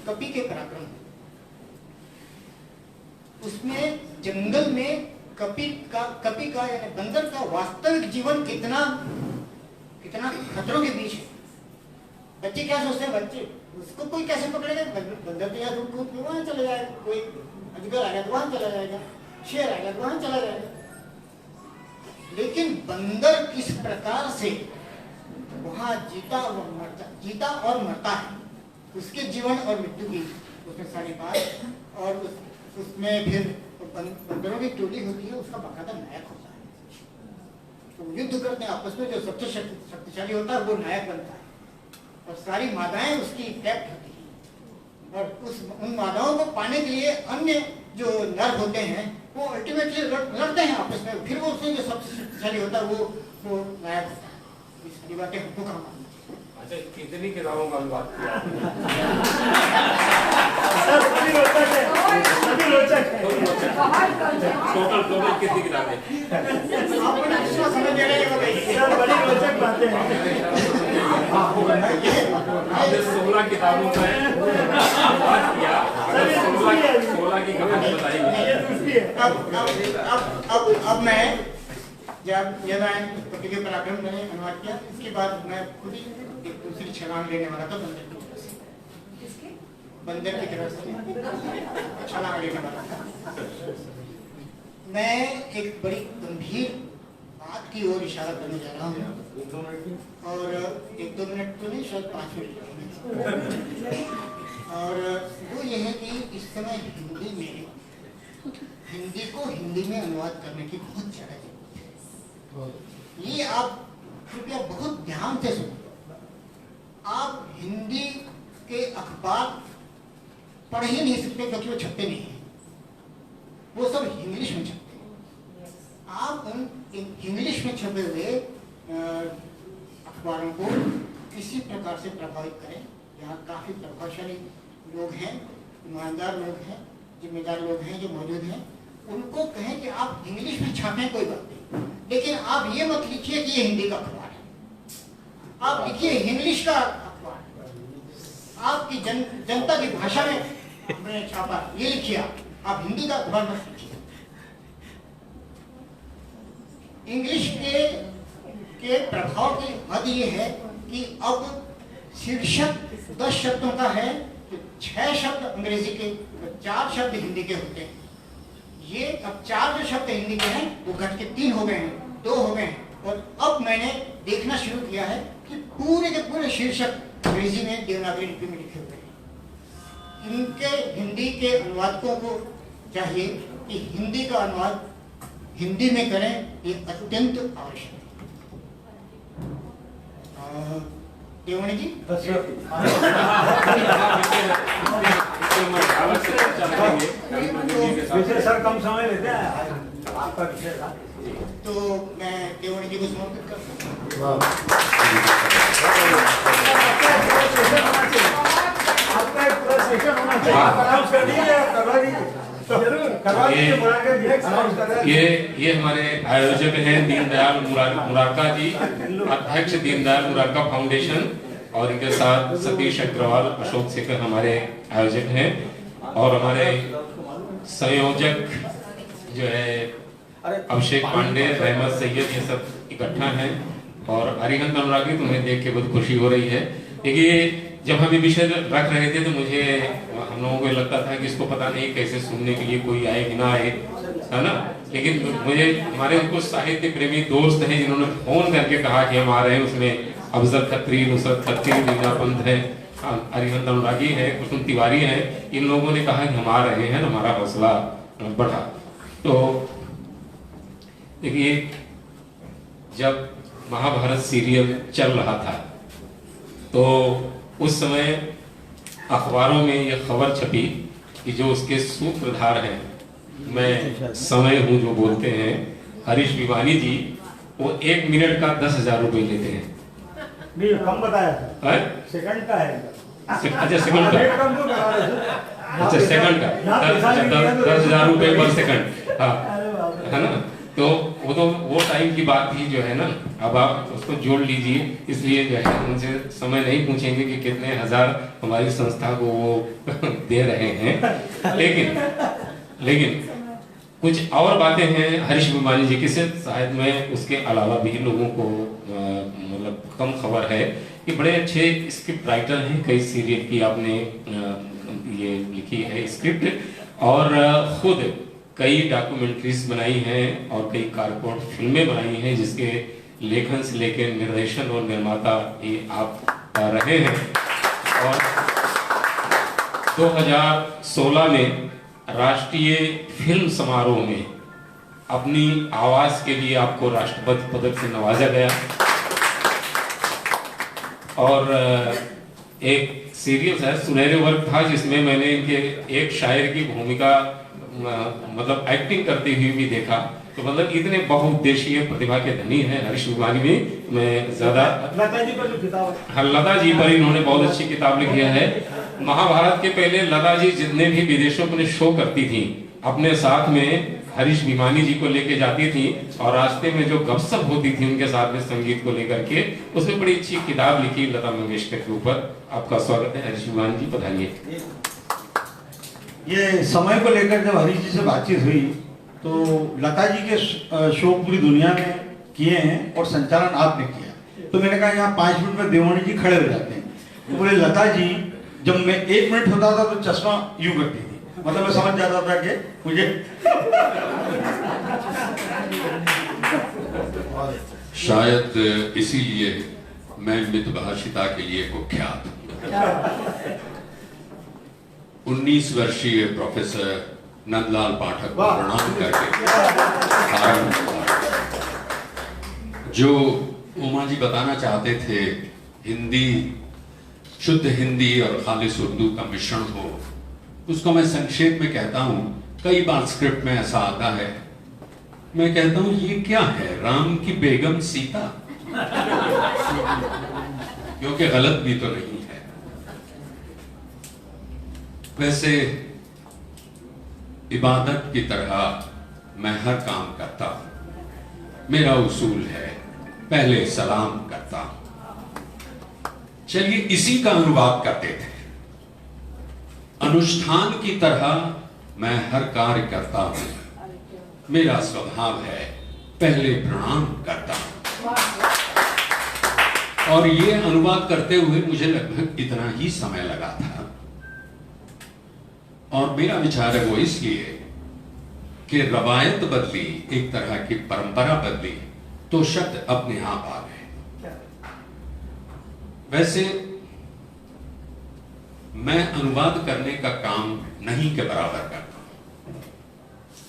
कपि के पराक्रम। उसमें जंगल में कपि का यानी बंदर का वास्तविक जीवन कितना खतरों के बीच है। बच्चे क्या सोचते हैं, बच्चे उसको कोई कैसे पकड़ेगा, बंदर तो यहाँ कूद के वहां चला जाएगा, कोई अजगर आ गया तो वहां चला जाएगा, शेर आ गया तो वहां चला जाएगा। लेकिन बंदर किस प्रकार से वहां जीता और मरता है, उसके जीवन और मृत्यु की उसमें सारी बात, और उसमें फिर बंदरों की टोली होती है, उसका बाकायदा नायक होता है। तो युद्ध करते हैं आपस में, जो सबसे शक्तिशाली होता है वो नायक बनता है, और सारी मादाएं उसकी टैप्ट होती हैं, और उन मादाओं को पाने के लिए अन्य जो नर होते हैं वो अल्टीमेटली लड़ते हैं आपस में, फिर वो उसमें जो सबसे शक्तिशाली होता है वो नायक होता है। ये सारी बातें हमको कहाँ मालूम। अच्छा, कितनी किताबों का अनुवाद किया? टोटल कितनी किताबें? आपको ना समझ आ रहा है, बताइए। बड़ी रोचक बातें हैं। आपने 16 किताबों का अनुवाद किया, 16 की कहानी बताइए। अब मैं जब कपि के पराक्रम मैंने अनुवाद किया, इसके बाद मैं खुद ही एक दूसरी छलांग लेने वाला था बंदर की तरफ से छलांग लेने वाला था। मैं एक बड़ी गंभीर बात की ओर इशारा करने जा रहा हूँ, और 1-2 मिनट तो नहीं, शायद 5 मिनट। और वो ये है कि इस समय हिंदी को हिंदी में अनुवाद करने की बहुत ज़्यादा जरूरत है। ये आप कृपया बहुत ध्यान से सुनो। आप हिंदी के अखबार पढ़ ही नहीं सकते क्योंकि वो छपते नहीं हैं, वो सब इंग्लिश में छपते हैं। आप उन इंग्लिश में छपे हुए अखबारों को किसी प्रकार से प्रभावित करें। यहाँ काफ़ी प्रभावशाली लोग हैं, ईमानदार लोग हैं, जिम्मेदार लोग हैं जो मौजूद हैं, उनको कहें कि आप इंग्लिश में छापें, कोई बात नहीं, लेकिन आप ये मत लिखिए कि ये हिंदी का अखबार है। आप लिखिए इंग्लिश का अखबार, आपकी जनता की भाषा में हमने छापा, ये लिखिए। आप हिंदी का अखबार मत लिखिए। इंग्लिश के प्रभाव की हद ये है कि अब शीर्षक 10 शब्दों का है तो 6 शब्द अंग्रेजी के, 4 शब्द हिंदी के होते हैं। ये अब 4 जो शब्द हिंदी के हैं वो घट के 3 हो गए हैं, 2 हो गए हैं। और अब मैंने देखना शुरू किया है कि पूरे के पूरे शीर्षक अंग्रेजी में देवनागरी लिपि में लिखे हुए हैं। इनके हिंदी के अनुवादकों को चाहिए कि हिंदी का अनुवाद हिंदी में करें, ये अत्यंत आवश्यक है। देवणी जी, विषय सर कम समय लेते हैं, आपका विषय था, तो मैं देवणी जी को समर्पित करता हूँ। आपका एक पूरा सेशन होना चाहिए, अनाउंस कर दीजिए, करवा दीजिए, जरूर करवा दीजिए, बुला के अनाउंस कर दीजिए। ये हमारे आयोजक हैं दीनदयाल मुरारका जी, अध्यक्ष दीनदयाल मुरारका फाउंडेशन, और इनके साथ सतीश अग्रवाल, अशोक शेखर हमारे आयोजक हैं, और हमारे संयोजक जो है अभिषेक पांडे, रहमत सैयद, ये सब इकट्ठा हैं। और अरिहंत अनुरागी, तुम्हें देख के बहुत खुशी हो रही है। देखिए, जब हम ये विषय रख रहे थे तो मुझे, हम लोगों को लगता था कि इसको पता नहीं कैसे सुनने के लिए कोई आए कि ना आए, है ना। लेकिन मुझे हमारे कुछ साहित्य प्रेमी दोस्त हैं जिन्होंने फोन करके कहा कि हम आ रहे हैं। उसमें अफजल खत्री, नुसरत खत्री, मीना पंत है, अरिहंत अनुरागी है, कुसुम तिवारी है। इन लोगों ने कहा कि हम आ रहे हैं, हमारा हौसला बढ़ा। तो देखिए, जब महाभारत सीरियल चल रहा था तो उस समय अखबारों में यह खबर छपी कि जो उसके सूत्रधार हैं मैं समय हूँ जो बोलते हैं। हरीश भिवानी जी वो 1 मिनट का 10,000 रुपए लेते हैं। नहीं कम बताया था, हैं? सेकंड का है। अच्छा सेकंड का, रेट कम तो करा रहे थे। अच्छा सेकंड का यहाँ पैसा नहीं दिया तो 10,000 रुपए पर सेकंड, हाँ अरे बाप रे। है ना। तो वो टाइम की बात थी जो है ना। अब आप उसको जोड़ लीजिए, इसलिए जो है उनसे समय नहीं पूछेंगे कि कितने हजार हमारी संस्था को वो दे रहे हैं, लेकिन कुछ और बातें हैं हरीश भिवानी जी की से शायद में उसके अलावा भी लोगों को मतलब कम खबर है कि बड़े अच्छे स्क्रिप्ट राइटर हैं। कई सीरियल की आपने ये लिखी है स्क्रिप्ट, और खुद कई डॉक्यूमेंट्रीज बनाई हैं और कई कारपोरेट फिल्में बनाई हैं, जिसके लेखन से लेकर निर्देशन और निर्माता ये आप रहे हैं। और 2016 में राष्ट्रीय फिल्म समारोह में अपनी आवाज के लिए आपको राष्ट्रपति पदक से नवाजा गया। और एक सीरियल है सुनहरे वर्ग था, जिसमें मैंने इनके एक शायर की भूमिका मतलब एक्टिंग करते हुए भी देखा। तो मतलब इतने बहुउद्देशीय प्रतिभा के धनी हैं हरीश भिवानी भी। मैं ज्यादा लता जी पर जो किताब है, हाँ, लता जी पर इन्होंने बहुत अच्छी किताब लिखी है। महाभारत के पहले लता जी जितने भी विदेशों में शो करती थी, अपने साथ में हरीश भिवानी जी को लेके जाती थी, और रास्ते में जो गपशप होती थी उनके साथ में संगीत को लेकर के, उसमें बड़ी अच्छी किताब लिखी लता मंगेशकर के ऊपर। आपका स्वागत है हरीश भिवानी जी, पधारिए। ये समय को लेकर जब हरीश जी से बातचीत हुई तो लता जी के शो पूरी दुनिया में किए हैं और संचालन आपने किया, तो मैंने कहा यहाँ 5 मिनट में देवानी जी खड़े हो जाते हैं। तो बोले लता जी जब मैं 1 मिनट होता था तो चश्मा यूं करती थी, मतलब मैं समझ जाता था कि मुझे शायद इसीलिए मैं मितभाषिता के लिए कुख्यात हूं। 19 वर्षीय प्रोफेसर नंदलाल पाठक को प्रणाम करके जो उमा जी बताना चाहते थे, हिंदी, शुद्ध हिंदी और खालिस उर्दू का मिश्रण हो, उसको मैं संक्षेप में कहता हूं। कई बार स्क्रिप्ट में ऐसा आता है, मैं कहता हूं ये क्या है, राम की बेगम सीता, क्योंकि गलत भी तो नहीं है। वैसे इबादत की तरह मैं हर काम करता हूं। मेरा उसूल है पहले सलाम करता हूं। चलिए इसी का अनुवाद करते थे। अनुष्ठान की तरह मैं हर कार्य करता हूं। मेरा स्वभाव है पहले प्रणाम करता हूं। और ये अनुवाद करते हुए मुझे लगभग इतना ही समय लगा था। और मेरा विचार है वो इसलिए कि रवायत बदली, एक तरह की परंपरा बदली, तो शब्द अपने आप आ गए। वैसे मैं अनुवाद करने का काम नहीं के बराबर करता हूं,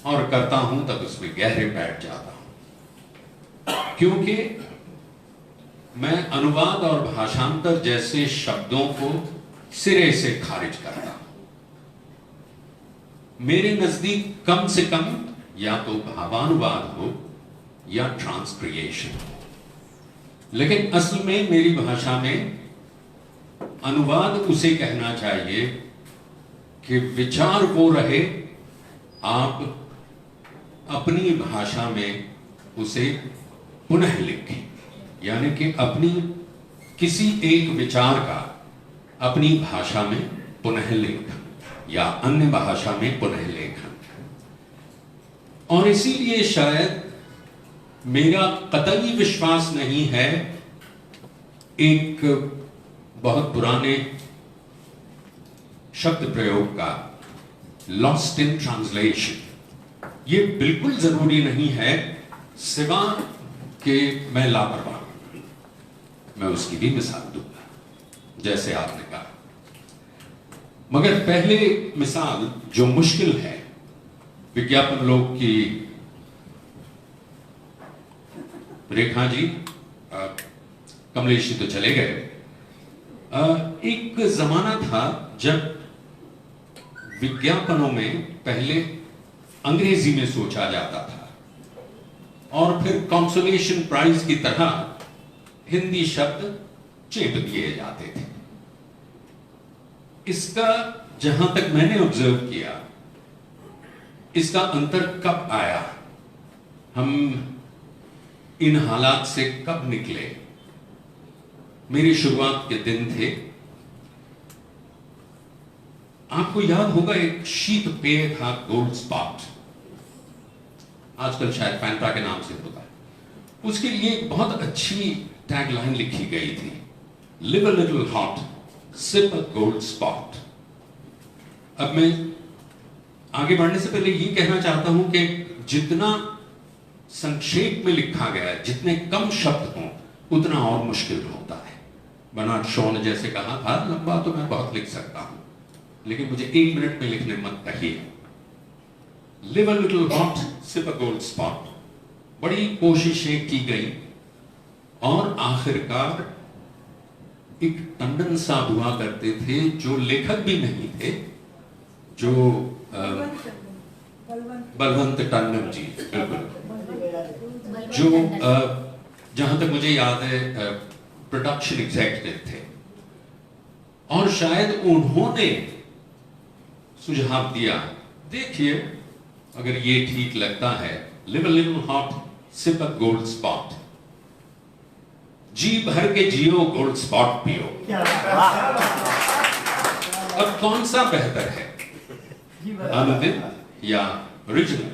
और करता हूं तब उसमें गहरे बैठ जाता हूं, क्योंकि मैं अनुवाद और भाषांतर जैसे शब्दों को सिरे से खारिज करता हूं। मेरे नजदीक कम से कम या तो भावानुवाद हो या ट्रांसक्रिएशन हो, लेकिन असल में मेरी भाषा में अनुवाद उसे कहना चाहिए कि विचार वो रहे, आप अपनी भाषा में उसे पुनः लिखें, यानी कि अपनी किसी एक विचार का अपनी भाषा में पुनः लेखन या अन्य भाषा में पुनः लेखन। और इसीलिए शायद मेरा कतई विश्वास नहीं है एक बहुत पुराने शब्द प्रयोग का, लॉस्ट इन ट्रांसलेशन। ये बिल्कुल जरूरी नहीं है, सिवा कि मैं लापरवाह हूं। मैं उसकी भी मिसाल दूंगा जैसे आपने कहा, मगर पहले मिसाल जो मुश्किल है, विज्ञापन लोग की रेखा जी, कमलेश जी तो चले गए। एक जमाना था जब विज्ञापनों में पहले अंग्रेजी में सोचा जाता था और फिर कंसोलेशन प्राइज की तरह हिंदी शब्द चेप दिए जाते थे। इसका जहां तक मैंने ऑब्जर्व किया, इसका अंतर कब आया, हम इन हालात से कब निकले। मेरी शुरुआत के दिन थे, आपको याद होगा एक शीत पेय था गोल्ड स्पॉट, आजकल शायद फैंटा के नाम से होता है। उसके लिए एक बहुत अच्छी टैगलाइन लिखी गई थी, live a little hot, sip a gold Spot. अब मैं आगे बढ़ने से पहले ये कहना चाहता हूं कि जितना संक्षेप में लिखा गया है, जितने कम शब्द हों, उतना और मुश्किल होता है। बर्नार्ड शॉ ने जैसे कहा था, लंबा तो मैं बहुत लिख सकता हूं, लेकिन मुझे 1 मिनट में लिखने मत कहिए। Live a little hot, sip a gold Spot. बड़ी कोशिशें की गई और आखिरकार एक टंडन साहब हुआ करते थे, जो लेखक भी नहीं थे, जो बलवंत टंडन जी, बिल्कुल, जो जहां तक मुझे याद है प्रोडक्शन एग्जीक्यूटिव थे, और शायद उन्होंने सुझाव दिया, देखिए अगर ये ठीक लगता है, live a little hot, sip a gold spot, जी भर के जियो, गोल्ड स्पॉट पियो। अब कौन सा बेहतर है, अनुदित या ओरिजिनल?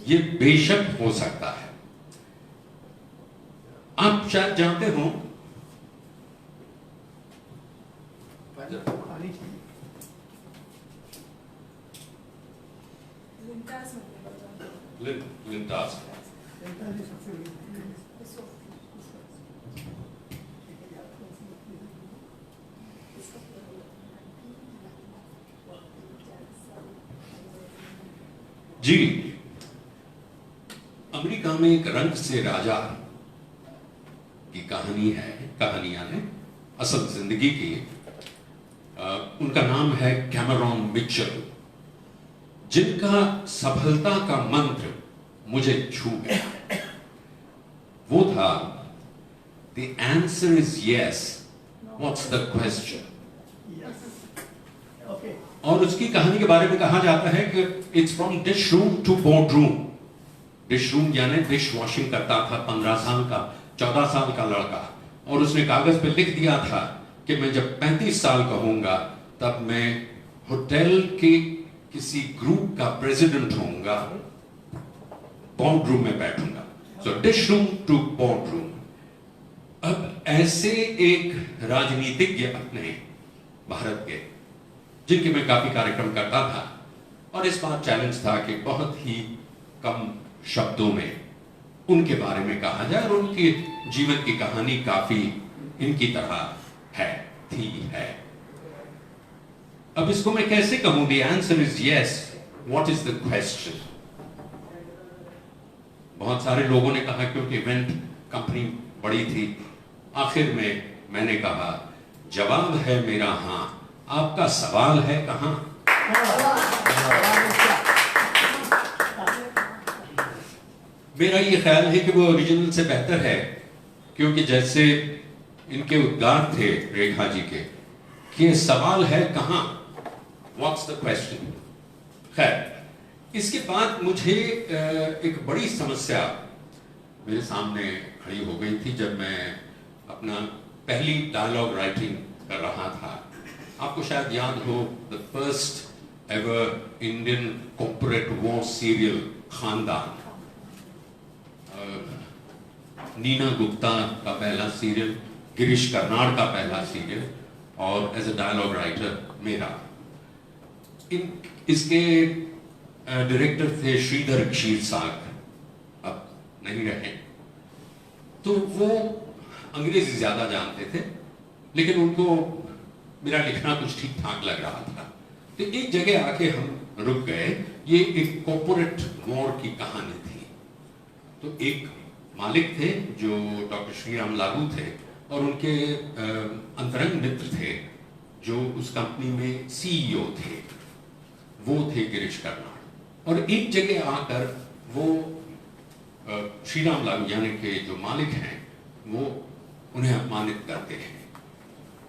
ये बेशक हो सकता है। आप शायद जानते हो, लिंटास जी, अमेरिका में एक रंग से राजा की कहानी है, कहानियां हैं असल जिंदगी की। उनका नाम है कैमरॉन मिचेल, जिनका सफलता का मंत्र मुझे छू गया। वो था, The answer is yes, what's the question? और उसकी कहानी के बारे में कहा जाता है कि it's from dish room to board room. Dish room यानी डिश वॉशिंग करता था 15 साल का, 14 साल का लड़का, और उसने कागज पे लिख दिया था कि मैं जब 35 साल का होऊंगा तब मैं होटल के किसी ग्रुप का प्रेसिडेंट होऊंगा, बोर्ड रूम में बैठूंगा। So dish room to board room. अब ऐसे एक राजनीतिज्ञ अपने भारत के, जिनके मैं काफी कार्यक्रम करता था, और इस बार चैलेंज था कि बहुत ही कम शब्दों में उनके बारे में कहा जाए, और उनके जीवन की कहानी काफी इनकी तरह है, थी, है। अब इसको मैं कैसे कहूं? The answer is yes, what is the question? बहुत सारे लोगों ने कहा, क्योंकि इवेंट कंपनी बड़ी थी, आखिर में मैंने कहा, जवाब है मेरा हां, आपका सवाल है कहां? मेरा ये ख्याल है कि वो ओरिजिनल से बेहतर है, क्योंकि जैसे इनके उद्गार थे रेखा जी के, कि सवाल है कहां, व्हाट्स द क्वेश्चन। खैर, इसके बाद मुझे एक बड़ी समस्या मेरे सामने खड़ी हो गई थी जब मैं अपना पहली डायलॉग राइटिंग कर रहा था। आपको शायद याद हो, the first ever Indian corporate war serial खानदान, नीना गुप्ता का पहला सीरियल, गिरीश कर्नाड का पहला सीरियल, और एज ए डायलॉग राइटर मेरा। इसके डायरेक्टर थे श्रीधर क्षीरसागर, अब नहीं रहे। तो वो अंग्रेजी ज्यादा जानते थे, लेकिन उनको मेरा लिखना कुछ ठीक ठाक लग रहा था। तो एक जगह आके हम रुक गए। ये एक कॉर्पोरेट वॉर की कहानी थी। तो एक मालिक थे जो डॉक्टर श्रीराम लागू थे, और उनके अंतरंग मित्र थे जो उस कंपनी में सीईओ थे। वो थे गिरीश कर्नाड। और एक जगह आकर वो श्री राम लागू यानी के जो मालिक हैं वो उन्हें अपमानित करते हैं,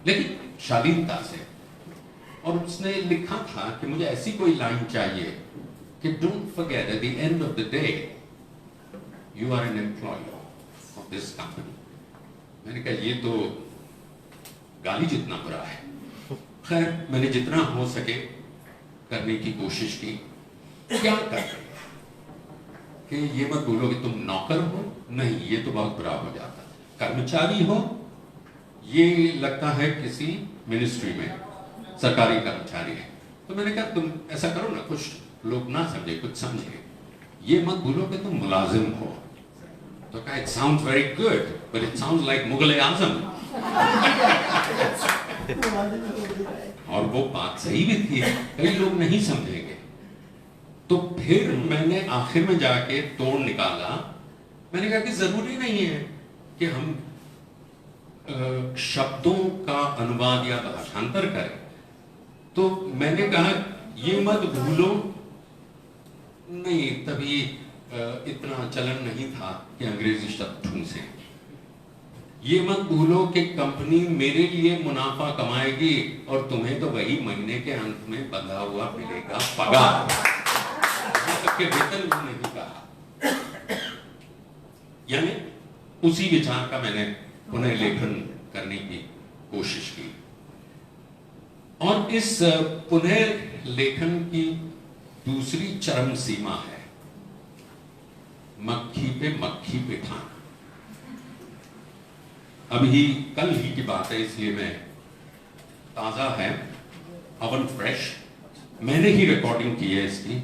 लेकिन शालीनता से। और उसने लिखा था कि मुझे ऐसी कोई लाइन चाहिए कि don't forget at the end of the day you are an employ of this company. मैंने कहा ये तो गाली जितना बुरा है। खैर मैंने जितना हो सके करने की कोशिश की। क्या कर रहे कि ये मत बोलो कि तुम नौकर हो, नहीं, ये तो बहुत बुरा हो जाता। कर्मचारी हो, ये लगता है किसी मिनिस्ट्री में सरकारी कर्मचारी है। तो मैंने कहा तुम ऐसा करो ना, कुछ लोग ना समझे कुछ समझे, ये मत बोलो कि तुम मुलाजिम हो। तो कहा it sounds very good but it sounds like Mughal Azam. और वो बात सही भी थी, कई लोग नहीं समझेंगे। तो फिर मैंने आखिर में जाके तोड़ निकाला। मैंने कहा कि जरूरी नहीं है कि हम शब्दों का अनुवाद या भाषांतर करें। तो मैंने कहा ये मत भूलो, नहीं तभी इतना चलन नहीं था कि अंग्रेजी शब्द ढूंढे। ये मत भूलो कि कंपनी मेरे लिए मुनाफा कमाएगी और तुम्हें तो वही महीने के अंत में बंधा हुआ मिलेगा पगार। के वेतन भी नहीं कहा। यानी उसी विचार का मैंने पुनः लेखन करने की कोशिश की। और इस पुनः लेखन की दूसरी चरम सीमा है मक्खी पे मक्खी बिठाना। अभी कल ही की बात है, इसलिए मैं ताजा है, अवन फ्रेश। मैंने ही रिकॉर्डिंग की है इसकी।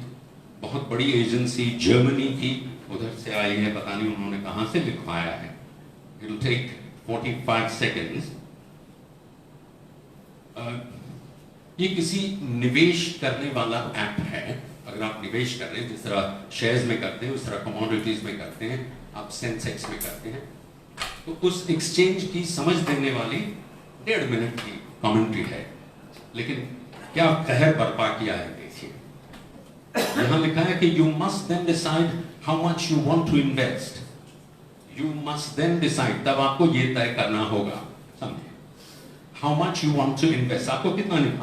बहुत बड़ी एजेंसी जर्मनी की उधर से आई है, पता नहीं उन्होंने कहां से लिखवाया है। It will take 45 seconds. ये किसी निवेश करने वाला ऐप है। अगर आप निवेश कर रहे हैं, जिस तरह शेयर्स में करते हैं उस तरह कमोडिटीज में करते हैं, आप सेंसेक्स में करते हैं, तो उस एक्सचेंज की समझ देने वाली 1.5 मिनट की कमेंट्री है। लेकिन क्या कहर बर्पा किया है देखिए। यहां लिखा है कि you must then decide how much you want to invest. You must then decide, तब आपको ये तय करना होगा, समझे, how much you want to invest, आपको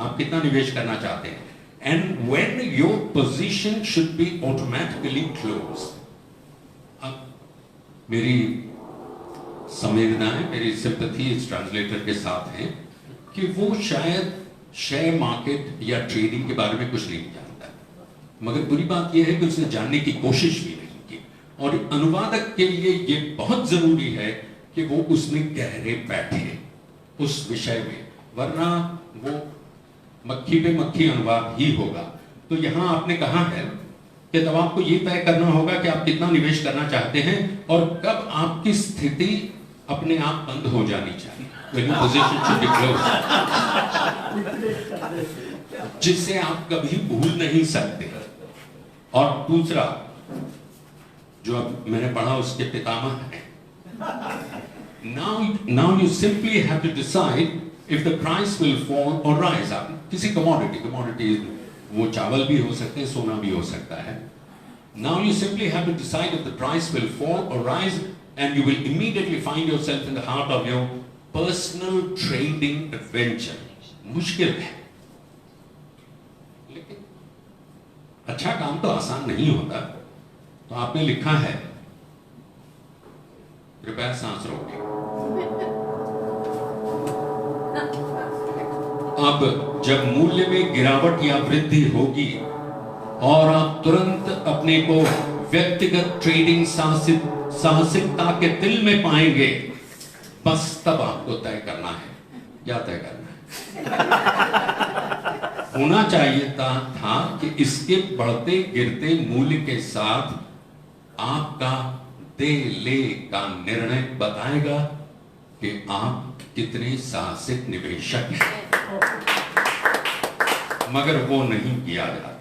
आप कितना निवेश करना चाहते हैं। And when your position should be automatically close. अब मेरी संवेदनाएं, मेरी सिंपैथी इस ट्रांसलेटर के साथ है कि वो शायद शेयर मार्केट या ट्रेडिंग के बारे में कुछ नहीं जानता, मगर बुरी बात यह है कि उसने जानने की कोशिश भी नहीं की। और अनुवादक के लिए ये बहुत जरूरी है कि वो उसमें गहरे बैठे उस विषय में, वरना वो मक्खी पे मक्खी अनुवाद ही होगा। तो यहां आपने कहा है कि तब आपको ये तय करना होगा कि आप कितना निवेश करना चाहते हैं और कब आपकी स्थिति अपने आप बंद हो जानी चाहिए, when your position should be closed, जिससे आप कभी भूल नहीं सकते। और दूसरा जो अब मैंने पढ़ा उसके पितामह है, now you simply have to decide if the price will fall or rise। आप किसी commodity वो चावल भी हो सकते हैं, सोना भी हो सकता है। Now you simply have to decide if the price will fall or rise, and you will immediately find yourself in the heart of your personal trading adventure। मुश्किल है, लेकिन अच्छा काम तो आसान नहीं होता। तो आपने लिखा है, कृपया सांस रोकें। अब जब मूल्य में गिरावट या वृद्धि होगी और आप तुरंत अपने को व्यक्तिगत ट्रेडिंग साहसिकता के दिल में पाएंगे, बस तब आपको तय करना है। क्या तय करना है? होना चाहिए था कि इसके बढ़ते गिरते मूल्य के साथ आपका दे ले का निर्णय बताएगा कि आप कितने साहसिक निवेशक हैं, मगर वो नहीं किया जाता।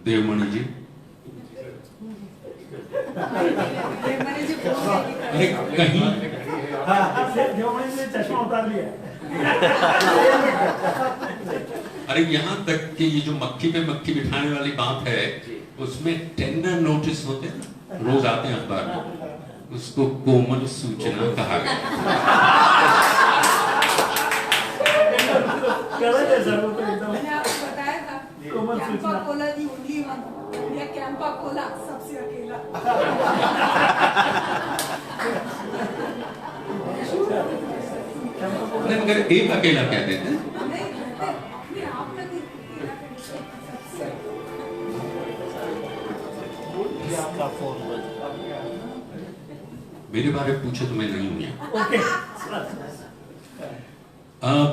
देवमणि जी, अरे कहीं देवमणि ने चश्मा उतार लिया। अरे यहाँ तक कि ये जो मक्खी पे मक्खी बिठाने वाली बात है, उसमें टेंडर नोटिस होते हैं ना, रोज आते हैं अखबार में, उसको कोमल सूचना कहा गया। मैंने आपको बताया था Campa Cola the only one, या कैंपा कोला सबसे अकेला। मगर एक अकेला कह देते हैं। मेरे बारे में पूछे तो मैं नहीं हूं यहाँ।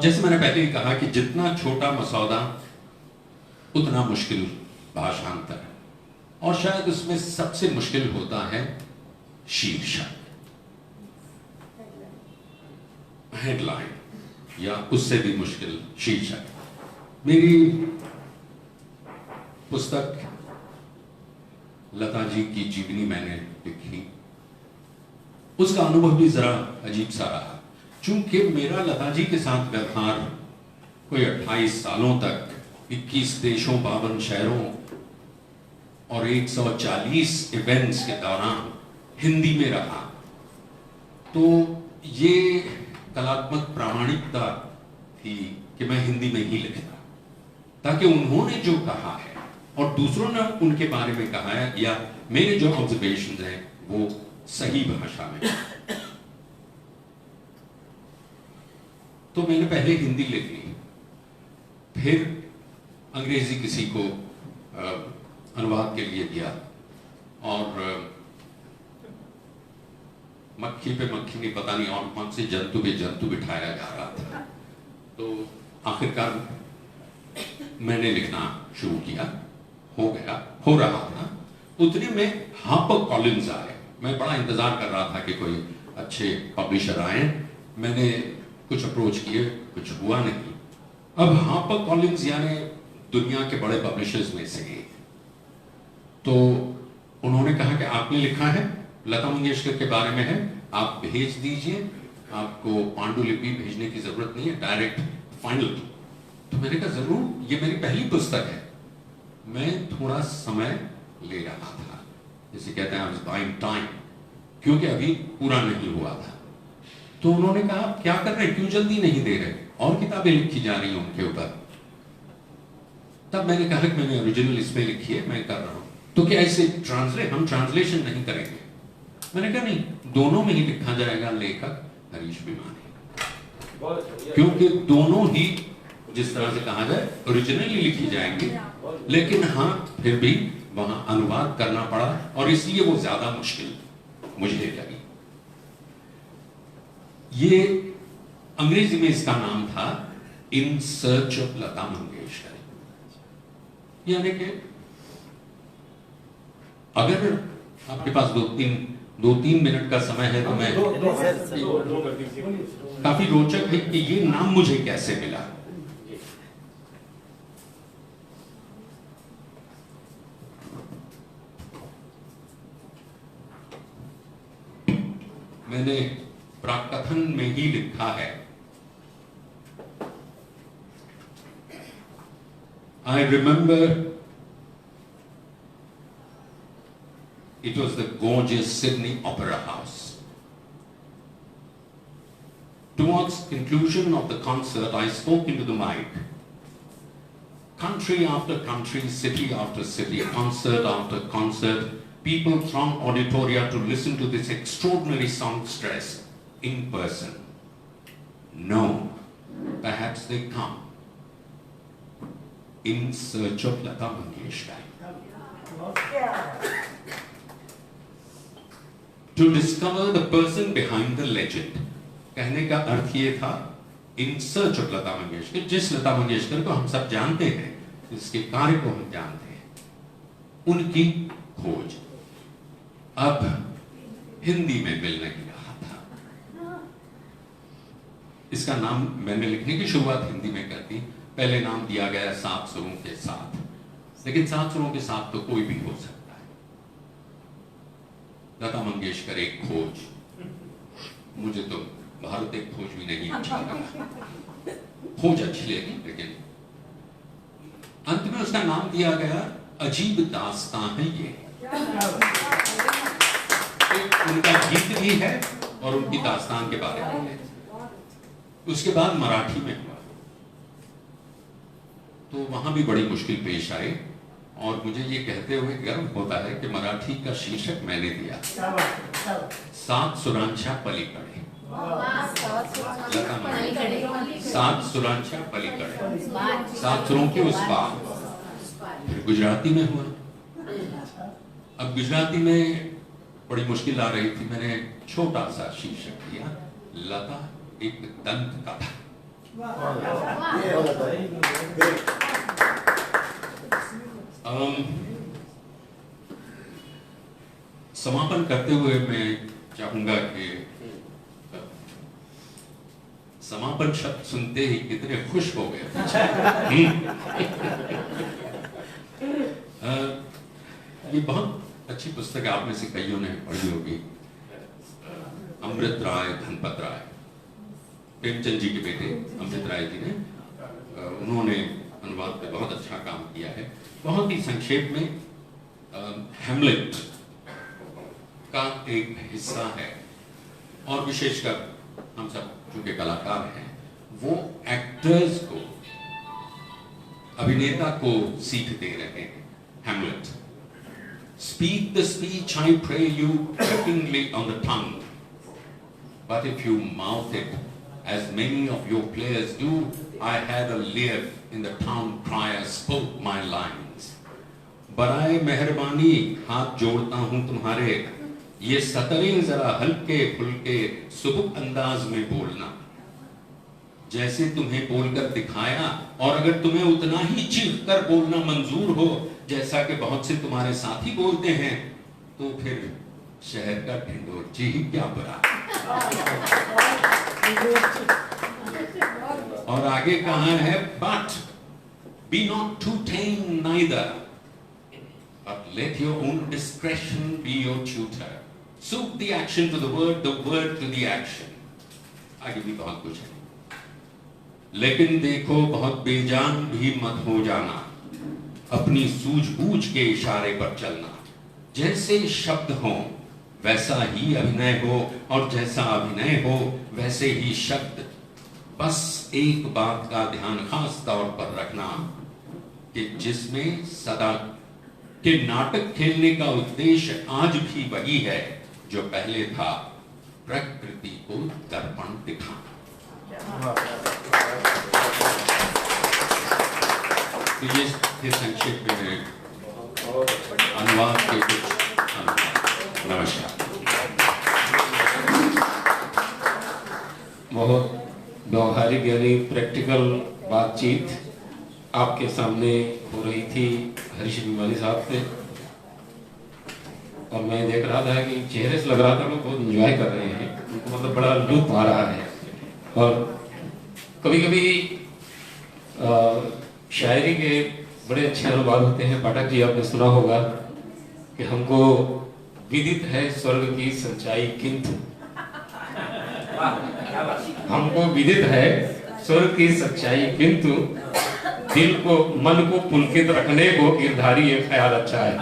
जैसे मैंने पहले ही कहा कि जितना छोटा मसौदा उतना मुश्किल भाषांतर है, और शायद उसमें सबसे मुश्किल होता है शीर्षक, हेडलाइन, या उससे भी मुश्किल शीर्षक। मेरी पुस्तक लता जी की जीवनी मैंने लिखी, उसका अनुभव भी जरा अजीब सा रहा, चूंकि मेरा लता जी के साथ व्यवहार कोई 28 सालों तक 21 देशों 52 शहरों और 140 इवेंट्स के दौरान हिंदी में रहा, तो ये कलात्मक प्रामाणिकता थी कि मैं हिंदी में ही लिखता, ताकि उन्होंने जो कहा है और दूसरों ने उनके बारे में कहा है, या मेरे जो ऑब्जर्वेशंस हैं वो सही भाषा में। तो मैंने पहले हिंदी लिख ली, फिर अंग्रेजी किसी को अनुवाद के लिए दिया, और मक्खी पे मक्खी नहीं, पता नहीं और कौन से जंतु पे जंतु बिठाया जा रहा था। तो आखिरकार मैंने लिखना शुरू किया, हो रहा था। उतने में हार्पर कॉलिंस आए। मैं बड़ा इंतजार कर रहा था कि कोई अच्छे पब्लिशर आए। मैंने कुछ अप्रोच किए, कुछ हुआ नहीं। अब हार्पर कॉलिंस यानी दुनिया के बड़े पब्लिशर्स में से एक, तो उन्होंने कहा कि आपने लिखा है, लता मंगेशकर के बारे में है, आप भेज दीजिए, आपको पांडुलिपि भेजने की जरूरत नहीं है, डायरेक्ट फाइनल। तो मैंने कहा जरूर, ये मेरी पहली पुस्तक है, मैं थोड़ा समय ले रहा था, जैसे कहते हैं आई वाज बाइंग टाइम, क्योंकि अभी पूरा नहीं हुआ था। तो उन्होंने कहा आप क्या कर रहे हैं, क्यों जल्दी नहीं दे रहे, और किताबें लिखी जा रही हैं उनके ऊपर। तब मैंने कहा कि मैंने ओरिजिनल इसमें लिखी है, मैं कर रहा हूं, तो क्या ऐसे हम ट्रांसलेशन नहीं करेंगे? मैंने कहा नहीं, दोनों में ही लिखा जाएगा, लेखक हरीश भिमानी, क्योंकि दोनों ही जिस तरह से कहा जाए ओरिजिनली लिखी जाएंगी, लेकिन हाँ फिर भी वहां अनुवाद करना पड़ा, और इसलिए वो ज्यादा मुश्किल मुझे लगी। ये अंग्रेजी में इसका नाम था in search of Lata Mangeshkar, यानी कि अगर आपके पास दो तीन मिनट का समय है तो मैं काफी रोचक है कि ये नाम मुझे कैसे मिला। मैंने प्राकथन में ही लिखा है, I remember it was the gorgeous Sydney Opera House. Towards conclusion of the concert, I spoke into the mic. Country after country, city after city, concert after concert, people throng auditoria to listen to this extraordinary songstress in person. No, perhaps they come in search of Lata Mangeshkar. To discover the person behind the legend. कहने का अर्थ ये था, in search of Lata Mangeshkar, जिस लता मंगेशकर को हम सब जानते हैं, जिसके कार्य को हम जानते हैं, उनकी खोज अब हिंदी में मिल नहीं रहा था। इसका नाम मैंने लिखने की शुरुआत हिंदी में कर दी। पहले नाम दिया गया 7 सुरों के साथ, लेकिन 7 सुरों के साथ तो कोई भी हो सकता है। लता मंगेशकर एक खोज, मुझे तो भारत एक खोज भी नहीं अच्छा लगा। खोज अच्छी लगी, लेकिन उसका नाम दिया गया अजीब दास्तां है ये। उनका गीत भी है और उनकी दास्तान के बारे में है। उसके बाद मराठी में हुआ, तो वहां भी बड़ी मुश्किल पेश आई, और मुझे ये कहते हुए गर्व होता है कि मराठी का शीर्षक मैंने दिया, 7 सुरांच्या पलीकडे। सात सुरांच्या पलीकडे, 7 सुरों के उस पार। फिर गुजराती में हुआ। अब गुजराती में बड़ी मुश्किल आ रही थी, मैंने छोटा सा शीर्षक दिया, लता एक दंत कथा। समापन करते हुए मैं चाहूंगा कि समापन शब्द सुनते ही कितने खुश हो गए। ये बहुत अच्छी पुस्तक आप में से कईयों ने पढ़ी होगी, अमृत राय धनपत राय, प्रेमचंद जी के बेटे अमृत राय जी ने, उन्होंने अनुवाद पे बहुत अच्छा काम किया है। बहुत ही संक्षेप में हैमलेट का एक हिस्सा है, और विशेषकर हम सब चूंकि कलाकार हैं, वो एक्टर्स को, अभिनेता को सीख दे रहे हैं। Hamlet, speak the speech I pray you trippingly on the tongue, but if you mouth it as many of your players do, I had a leer in the town crier spoke my lines. बराए मेहरबानी हाथ जोड़ता हूं तुम्हारे, ये सतरें जरा हल्के फुल्के सुबह अंदाज में बोलना, जैसे तुम्हें बोलकर दिखाया, और अगर तुम्हें उतना ही चीख कर बोलना मंजूर हो जैसा कि बहुत से तुम्हारे साथी बोलते हैं, तो फिर शहर का ढिंढोरची ही क्या बुरा। और आगे कहा है, but be not too tame neither, but let your own discretion be your tutor. Suit the action to the word to the action. आगे भी बहुत कुछ है, लेकिन देखो बहुत बेजान भी मत हो जाना, अपनी सूझबूझ के इशारे पर चलना, जैसे शब्द हो वैसा ही अभिनय हो, और जैसा अभिनय हो वैसे ही शब्द। बस एक बात का ध्यान खास तौर पर रखना कि जिसमें सदा के नाटक खेलने का उद्देश्य आज भी वही है जो पहले था, प्रकृति को दर्पण दिखाना। तो ये संक्षेप में अनुवाद के कुछ अनुवाद। नमस्कार। बहुत व्यवहारिक यानी प्रैक्टिकल बातचीत आपके सामने हो रही थी हरीश भिवानी साहब से, और मैं देख रहा था कि चेहरे से लग रहा था लोग बहुत एंजॉय कर रहे हैं, उनको मतलब बड़ा लुत्फ आ रहा है। और कभी कभी शायरी के बड़े अच्छे अनुवाद होते हैं। पाठक जी, आपने सुना होगा कि हमको विदित है स्वर्ग की सच्चाई, किंतु हमको विदित है स्वर्ग की सच्चाई, किंतु दिल को, मन को पुलकित रखने को गिरधारी ये ख्याल अच्छा है।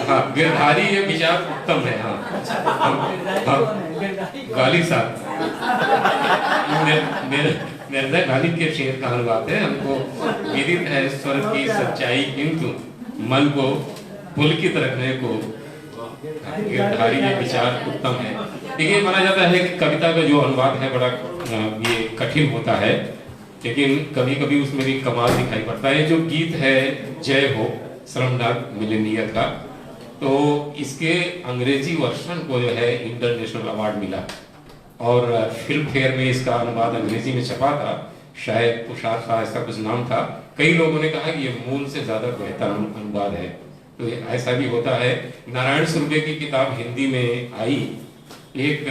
हाँ, गिरधारी ये विचार उत्तम है। हाँ, गाली साहब, मेरे गाली के शेर का अनुवाद है, हमको विदित है स्वर्ग की सच्चाई, किंतु मन को पुलकित रखने को गिरधारी ये विचार उत्तम है। देखिए, माना जाता है कि कविता का जो अनुवाद है बड़ा ये कठिन होता है, लेकिन कभी कभी उसमें भी कमाल दिखाई पड़ता है। जो गीत है जय हो स्लमडॉग मिलियनेयर का, तो इसके अंग्रेजी वर्षन को जो है इंटरनेशनल अवार्ड मिला, और फिल्म फेयर में इसका अनुवाद अंग्रेजी में छपा था, शायद तुषार शाह ऐसा कुछ नाम था। कई लोगों ने कहा कि ये मूल से ज्यादा बेहतर अनुवाद है, तो ऐसा भी होता है। नारायण सुर्वे की किताब हिंदी में आई, एक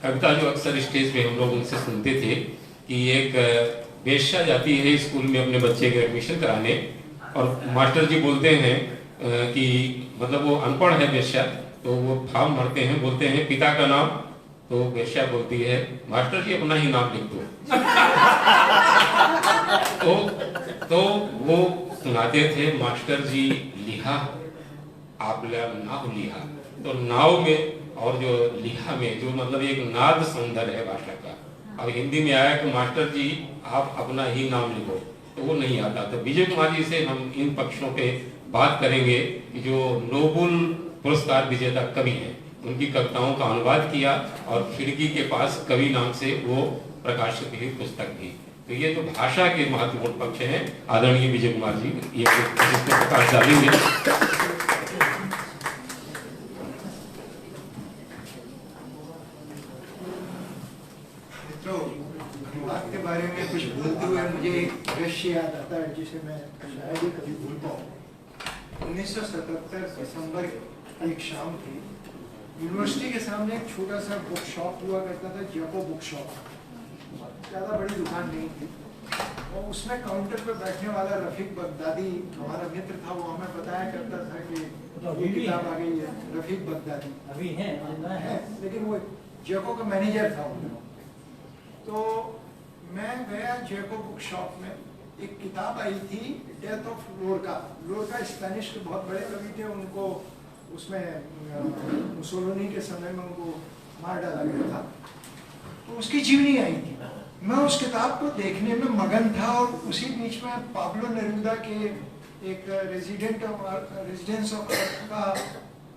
कविता जो अक्सर स्टेज पे हम लोग उनसे सुनते थे कि एक वेश्या जाती है स्कूल में अपने बच्चे के एडमिशन कराने, और मास्टर जी बोलते हैं कि मतलब वो अनपढ़ है वेश्या, तो वो फॉर्म भरते हैं, बोलते हैं पिता का नाम तो वेश्या बोलती है मास्टर जी अपना ही नाम लिख दो। तो वो सुनाते थे मास्टर जी लिहा आपल्या नाव लिहा। तो नाव में और जो लिहा में जो मतलब एक नाद सौंदर्य है भाषा का। अब हिंदी में आया कि मास्टर जी आप अपना ही नाम लिखो, तो वो नहीं आता। तो विजय कुमार जी से हम इन पक्षों पे बात करेंगे कि जो नोबेल पुरस्कार विजेता कवि हैं, उनकी कविताओं का अनुवाद किया और खिड़की के पास कवि नाम से वो प्रकाशित हुई पुस्तक भी। तो ये जो भाषा के महत्वपूर्ण पक्ष हैं, आदरणीय विजय कुमार जी ये प्रकाश डालेंगे। अनुवाद के बारे में कुछ बोलते हुए मुझे एक दृश्य याद आता है जिसे मैं शायद ही कभी भूलता हूँ। 1977 दिसंबर एक शाम थी, यूनिवर्सिटी के सामने एक छोटा सा बुक शॉप हुआ करता था, जैको बुक शॉप। ज़्यादा बड़ी दुकान नहीं थी और उसमें काउंटर पर बैठने वाला रफीक बगदादी हमारा मित्र था। वो हमें बताया करता था कि ये किताब आ गई है, रफीक बगदादी अभी है लेकिन वो जैको का मैनेजर था उन दिनों। तो मैं गया जैको बुक शॉप में, एक किताब आई थी डेथ ऑफ लोरका। लोरका स्पेनिश के बहुत बड़े कवि थे, उनको उसमें मुसोलिनी के समय में उनको मार डाला गया था, तो उसकी जीवनी आई थी। मैं उस किताब को देखने में मगन था और उसी बीच में पाब्लो नेरुदा के एक रेजिडेंस ऑफ अर्थ का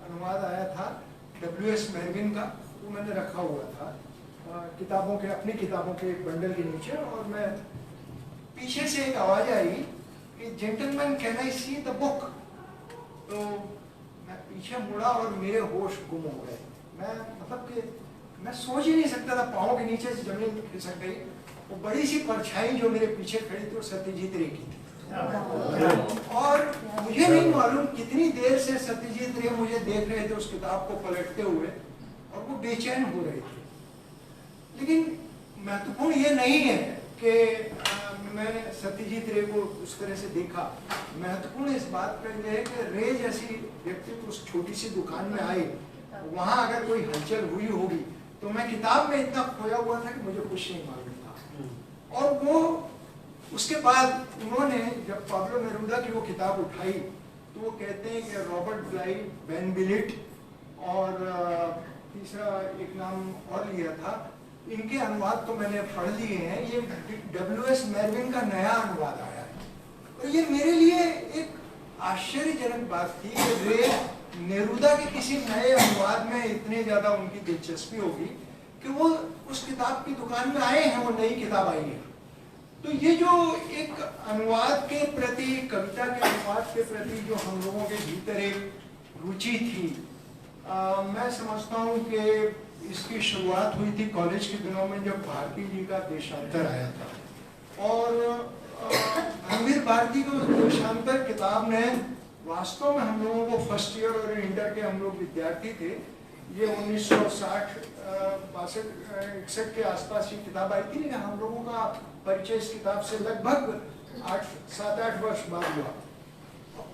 अनुवाद आया था W.S. मेरविन का, वो मैंने रखा हुआ था किताबों के, अपनी किताबों के एक बंडल के नीचे। और मैं पीछे से एक आवाज आई कि gentleman can I see the book. तो मैं पीछे मुड़ा और मेरे होश गुम हो गए। मैं मतलब कि मैं सोच ही नहीं सकता था, पाँव के नीचे से जमीन खिसक गई। वो बड़ी सी परछाई जो मेरे पीछे खड़ी थी वो सत्यजीत रे की थी। और मुझे नहीं मालूम कितनी देर से सत्यजीत रे मुझे देख रहे थे उस किताब को पलटते हुए और वो बेचैन हो रहे थे। लेकिन महत्वपूर्ण ये नहीं है कि मैंने सत्यजीत रे को उस तरह से देखा। महत्वपूर्ण इस बात का यह है कि रे जैसी व्यक्ति उस छोटी सी दुकान में आए, वहां अगर कोई हलचल हुई होगी तो मैं किताब में इतना खोया हुआ था कि मुझे कुछ नहीं मालूम था। और वो उसके बाद उन्होंने जब पाब्लो नेरुदा की वो किताब उठाई तो वो कहते हैं कि रॉबर्ट ब्लाई, बेन बिलिट और तीसरा एक नाम और लिया था, इनके अनुवाद तो मैंने पढ़ लिए हैं। ये W.S. मेरविन का नया अनुवाद आया है और ये मेरे लिए एक आश्चर्यजनक बात थी कि रे नेरुदा के किसी नए अनुवाद में इतने ज्यादा उनकी दिलचस्पी होगी कि वो उस किताब की दुकान में आए हैं, वो नई किताब आई है। तो ये जो एक अनुवाद के प्रति, कविता के अनुवाद के प्रति जो हम लोगों के भीतर एक रुचि थी, मैं समझता हूँ कि इसकी शुरुआत हुई थी कॉलेज के दिनों में जब भारती जी का देशांतर आया था। और धर्मवीर भारती को देशांतर किताब ने वास्तव में हम लोगों को फर्स्ट ईयर और इंटर के हम लोग विद्यार्थी थे, ये 1960-61 के आसपास ये किताब आई थी, लेकिन हम लोगों का परिचय इस किताब से लगभग 7-8 वर्ष बाद हुआ।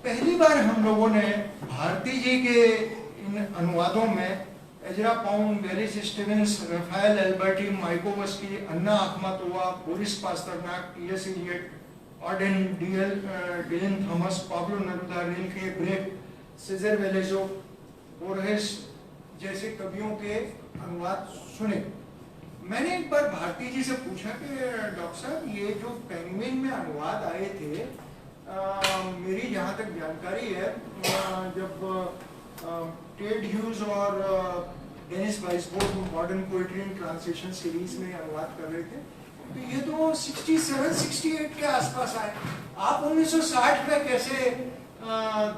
पहली बार हम लोगों ने भारती जी के इन अनुवादों में Ezra Pound, Wallace Stevens, Rafael Alberti, Mayakovsky, Anna Akhmatova, Boris Pasternak, T.S. Eliot, Auden, Dylan Thomas, Pablo Neruda, Rilke, Brecht, Cesar Vallejo, Borges जैसे कवियों के अनुवाद सुने। मैंने एक बार भारती जी से पूछा कि डॉक्टर साहब ये जो पेंगुइन में अनुवाद आए थे, मेरी जहाँ तक जानकारी है जब टेड ह्यूज और Dennis Weissbort modern poetry in translation series में अनुवाद कर रहे थे, तो ये तो 67-68 के आसपास आए। आप 1960 में कैसे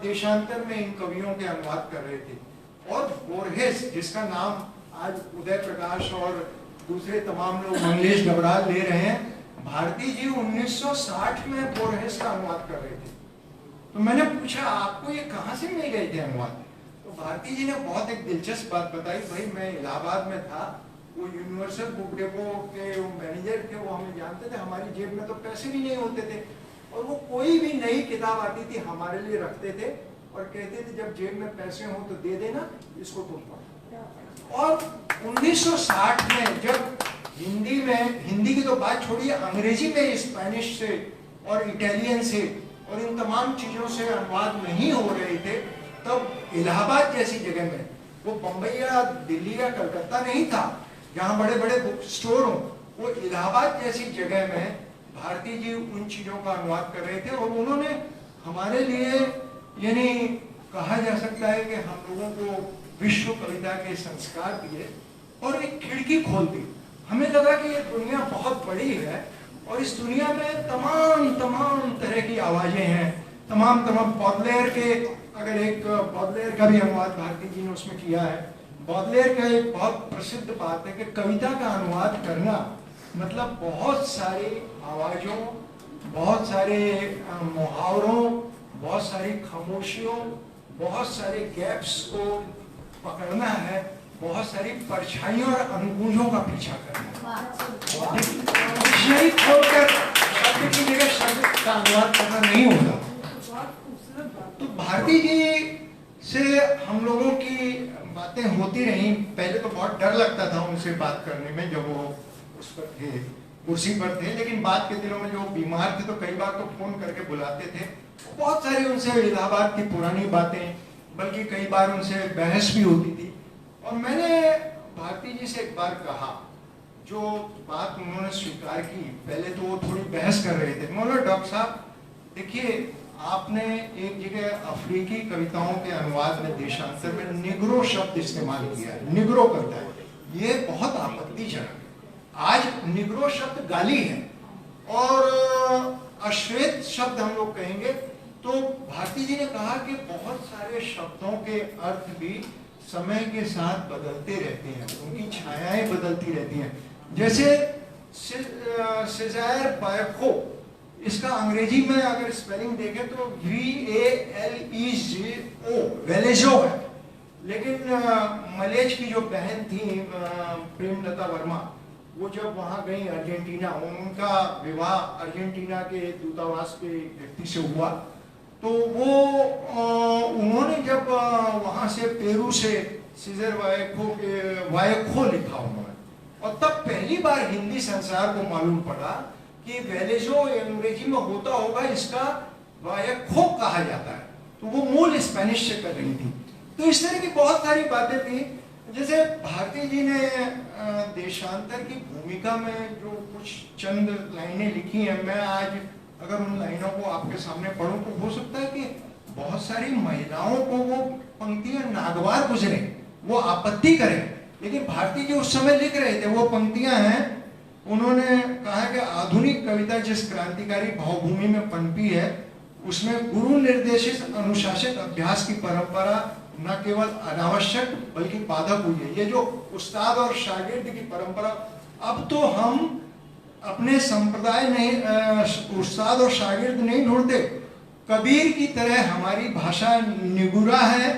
देशांतर में इन कवियों के अनुवाद कर रहे थे? और बोरहेस, जिसका नाम आज उदय प्रकाश और दूसरे तमाम लोग मंगलेश डबराल ले रहे हैं, भारती जी 1960 में बोरहेस का अनुवाद कर रहे थे। तो मैंने पूछा आपको ये कहाँ से मिल गए थे अनुवाद? तो भारती जी ने बहुत एक दिलचस्प बात बताई। भाई मैं इलाहाबाद में था, वो यूनिवर्सल बुक डेपो के वो मैनेजर थे, वो हमें जानते थे, हमारी जेब में तो पैसे भी नहीं होते थे और वो कोई भी नई किताब आती थी हमारे लिए रखते थे और कहते थे जब जेब में पैसे हो तो दे देना, इसको तुम पढ़ो। और 1960 में जब हिंदी की तो बात छोड़िए, अंग्रेजी में स्पेनिश से और इटालियन से और इन तमाम चीजों से अनुवाद नहीं हो रहे थे, तब इलाहाबाद जैसी जगह में, वो बम्बई या दिल्ली या कलकत्ता नहीं था जहाँ बड़े बड़े बुक स्टोर हों, वो इलाहाबाद जैसी जगह में भारती जी उन चीजों का अनुवाद कर रहे थे और उन्होंने हमारे लिए, यानी कहा जा सकता है कि हम लोगों को विश्व कविता के संस्कार दिए और एक खिड़की खोल दी। हमें लगा कि ये दुनिया बहुत बड़ी है और इस दुनिया में तमाम तरह की आवाजें हैं, तमाम बॉडलेयर के, अगर एक बॉडलेयर का भी अनुवाद भारती जी ने उसमें किया है। बॉडलेयर का एक बहुत प्रसिद्ध बात है कि कविता का अनुवाद करना मतलब बहुत सारी आवाजों, बहुत सारे मुहावरों, बहुत सारी खामोशियों, बहुत सारे गैप्स को पकड़ना है, बहुत सारी परछाइयों और अनुगूंजों का पीछा करना है। डिक्शनरी खोलकर शब्द की जगह शब्द का अनुवाद करना नहीं होता। तो भारती जी से हम लोगों की बातें होती रही। पहले तो बहुत डर लगता था उनसे बात करने में जब वो उस पर थे, कुर्सी पर थे, लेकिन बाद के दिनों में जो बीमार थे तो कई बार तो फोन करके बुलाते थे। बहुत सारी उनसे इलाहाबाद की पुरानी बातें, बल्कि कई बार उनसे बहस भी होती थी। और मैंने भारती जी से एक बार कहा, जो बात उन्होंने स्वीकार की, पहले तो वो थोड़ी बहस कर रहे थे। बोला डॉक्टर साहब देखिए, आपने एक जगह अफ्रीकी कविताओं के अनुवाद में देशांतर में निग्रो शब्द इस्तेमाल किया है, निग्रो करता है, ये बहुत आपत्तिजनक है। आज निग्रो शब्द गाली है और अश्वेत शब्द हम लोग कहेंगे। तो भारती जी ने कहा कि बहुत सारे शब्दों के अर्थ भी समय के साथ बदलते रहते हैं, उनकी छायाएं बदलती रहती हैं। जैसे सिजायर बायखो, इसका अंग्रेजी में अगर स्पेलिंग देखें तो VALEZO, वेलेजो है। लेकिन मलेज की जो बहन थी प्रेमलता वर्मा, वो जब वहाँ गई अर्जेंटीना, उनका विवाह अर्जेंटीना के दूतावास के व्यक्ति से हुआ, तो वो उन्होंने जब वहाँ से पेरू से सीजर वायखो लिखा उन्होंने, और तब पहली बार हिंदी संसार को मालूम पड़ा कि वेलेजो अंग्रेजी में होता होगा, इसका वायखो कहा जाता है। तो वो मूल स्पेनिश से कर रही थी। तो इस तरह की बहुत सारी बातें थी। जैसे भारती जी ने देशांतर की भूमिका में जो कुछ चंद लाइनें लिखी हैं, मैं आज अगर उन लाइनों को आपके सामने पढ़ूं तो हो सकता है कि बहुत सारी महिलाओं को वो पंक्तियां नागवार गुजरे, वो आपत्ति करें, लेकिन भारती जी उस समय लिख रहे थे। वो पंक्तियां हैं, उन्होंने कहा कि आधुनिक कविता जिस क्रांतिकारी भावभूमि में पनपी है, उसमें गुरु निर्देशित अनुशासित अभ्यास की परंपरा न केवल अनावश्यक बल्कि बाधक हुई है। ये जो उस्ताद और शागिर्द की परंपरा, अब तो हम अपने संप्रदाय नहीं, उस्ताद और शागिर्द नहीं ढूंढते। कबीर की तरह हमारी भाषा निगुरा है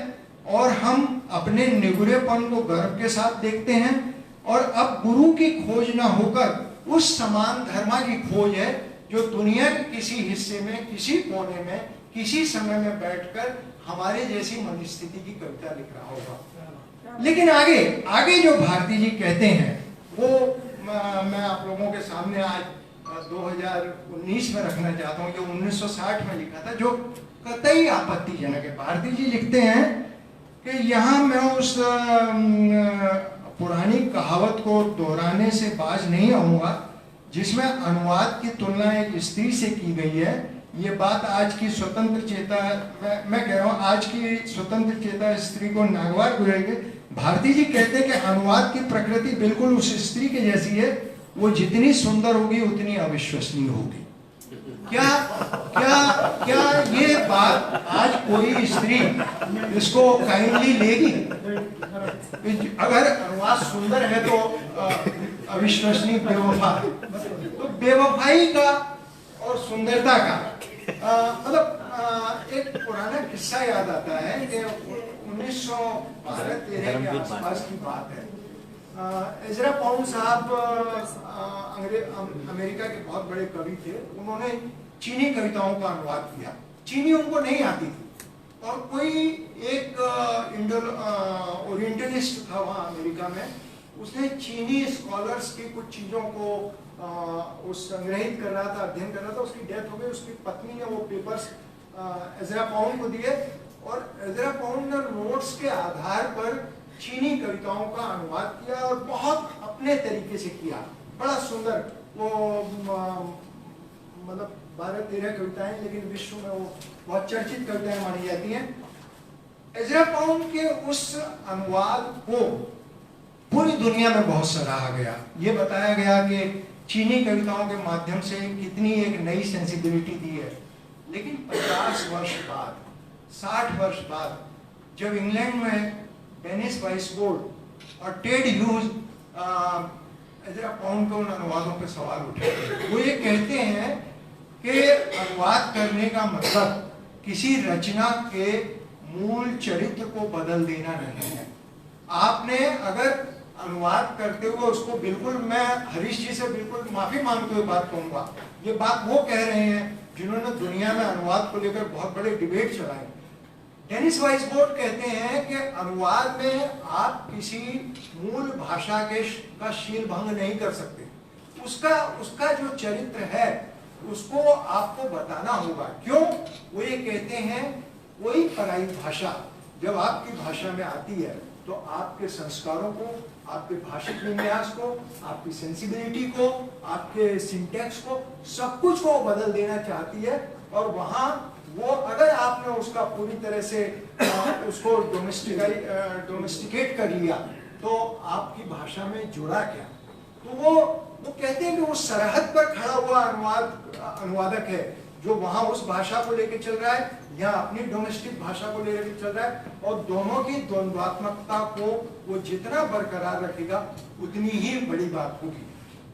और हम अपने निगुरेपन को गर्व के साथ देखते हैं। और अब गुरु की खोज न होकर उस समान धर्मा की खोज है जो दुनिया के किसी हिस्से में, किसी कोने में, किसी समय में बैठकर हमारे जैसी मनस्थिति की कविता लिख रहा होगा। लेकिन आगे जो भारती जी कहते हैं वो मैं आप लोगों के सामने आज 2019 में रखना चाहता हूँ, जो 1960 में लिखा था, जो कतई आपत्तिजनक है। भारती जी लिखते हैं कि यहाँ मैं उस पुरानी कहावत को दोहराने से बाज नहीं आऊंगा जिसमें अनुवाद की तुलना एक स्त्री से की गई है। ये बात आज की स्वतंत्र चेता, मैं कह रहा हूँ आज की स्वतंत्र चेता स्त्री को नागवार गुजरेंगे। भारती जी कहते हैं कि अनुवाद की प्रकृति बिल्कुल उस स्त्री के जैसी है, वो जितनी सुंदर होगी उतनी अविश्वसनीय होगी। क्या क्या क्या ये बात आज कोई स्त्री इसको काइंडली लेगी? अगर अनुवाद सुंदर है तो अविश्वसनीय बेवफा, तो बेवफाई का और सुंदरता का मतलब एक पुराना किस्सा याद आता है कि 1912-13 के आसपास की बात है। इजरा पाउंड साहब अमेरिका के बहुत बड़े कवि थे। उन्होंने चीनी कविताओं का अनुवाद किया। चीनी उनको नहीं आती थी और कोई एक ओरिएंटलिस्ट था वहाँ अमेरिका में, उसने चीनी स्कॉलर्स की कुछ चीज़ों को उस संग्रहित कर रहा था, अध्ययन कर रहा था, उसकी डेथ हो गई। उसकी पत्नी ने वो पेपर्स एजरा पाउंड को दिए और एजरा पाउंड ने नोट्स के आधार पर चीनी कविताओं का अनुवाद किया और बहुत अपने तरीके से किया। बड़ा सुंदर वो मतलब 12-13 कविताएं, लेकिन विश्व में वो बहुत चर्चित कविताएं मानी जाती हैं। एजरा पाउंड के उस अनुवाद को पूरी दुनिया में बहुत सराहा गया। ये बताया गया कि चीनी कविताओं के माध्यम से कितनी एक नई सेंसिबिलिटी दी है। लेकिन 50 वर्ष बाद, 60 वर्ष बाद, जब इंग्लैंड में डेनिस वाइसबोर्ड और टेड ह्यूज एजरा पाउंड के उन अनुवादों पर सवाल उठाते, वो ये कहते हैं कि अनुवाद करने का मतलब किसी रचना के मूल चरित्र को बदल देना नहीं है। आपने अगर अनुवाद करते हुए उसको, बिल्कुल मैं हरीश जी से बिल्कुल माफी मांगते हुए बात कहूंगा, ये बात वो कह रहे हैं जिन्होंने दुनिया में अनुवाद को लेकर बहुत बड़े डिबेट चलाए। डेनिस वाइसबोर्ड कहते हैं कि अनुवाद में आप किसी मूल भाषा का शील भंग नहीं कर सकते। उसका जो चरित्र है उसको आपको बताना होगा। क्यों? वो ये कहते हैं कोई पराई भाषा जब आपकी भाषा में आती है तो आपके संस्कारों को, आपके भाषिक विन्यास को, आपकी सेंसिबिलिटी को, आपके सिंटैक्स को, सब कुछ को बदल देना चाहती है। और वहाँ वो अगर आपने उसका पूरी तरह से उसको डोमेस्टिकेट कर लिया तो आपकी भाषा में जुड़ा क्या? तो वो कहते हैं कि वो सरहद पर खड़ा हुआ अनुवादक है जो वहां उस भाषा को लेकर चल रहा है या अपनी डोमेस्टिक भाषा को लेकर चल रहा है, और दोनों की द्वंद्वात्मकता को वो जितना बरकरार रखेगा उतनी ही बड़ी बात होगी।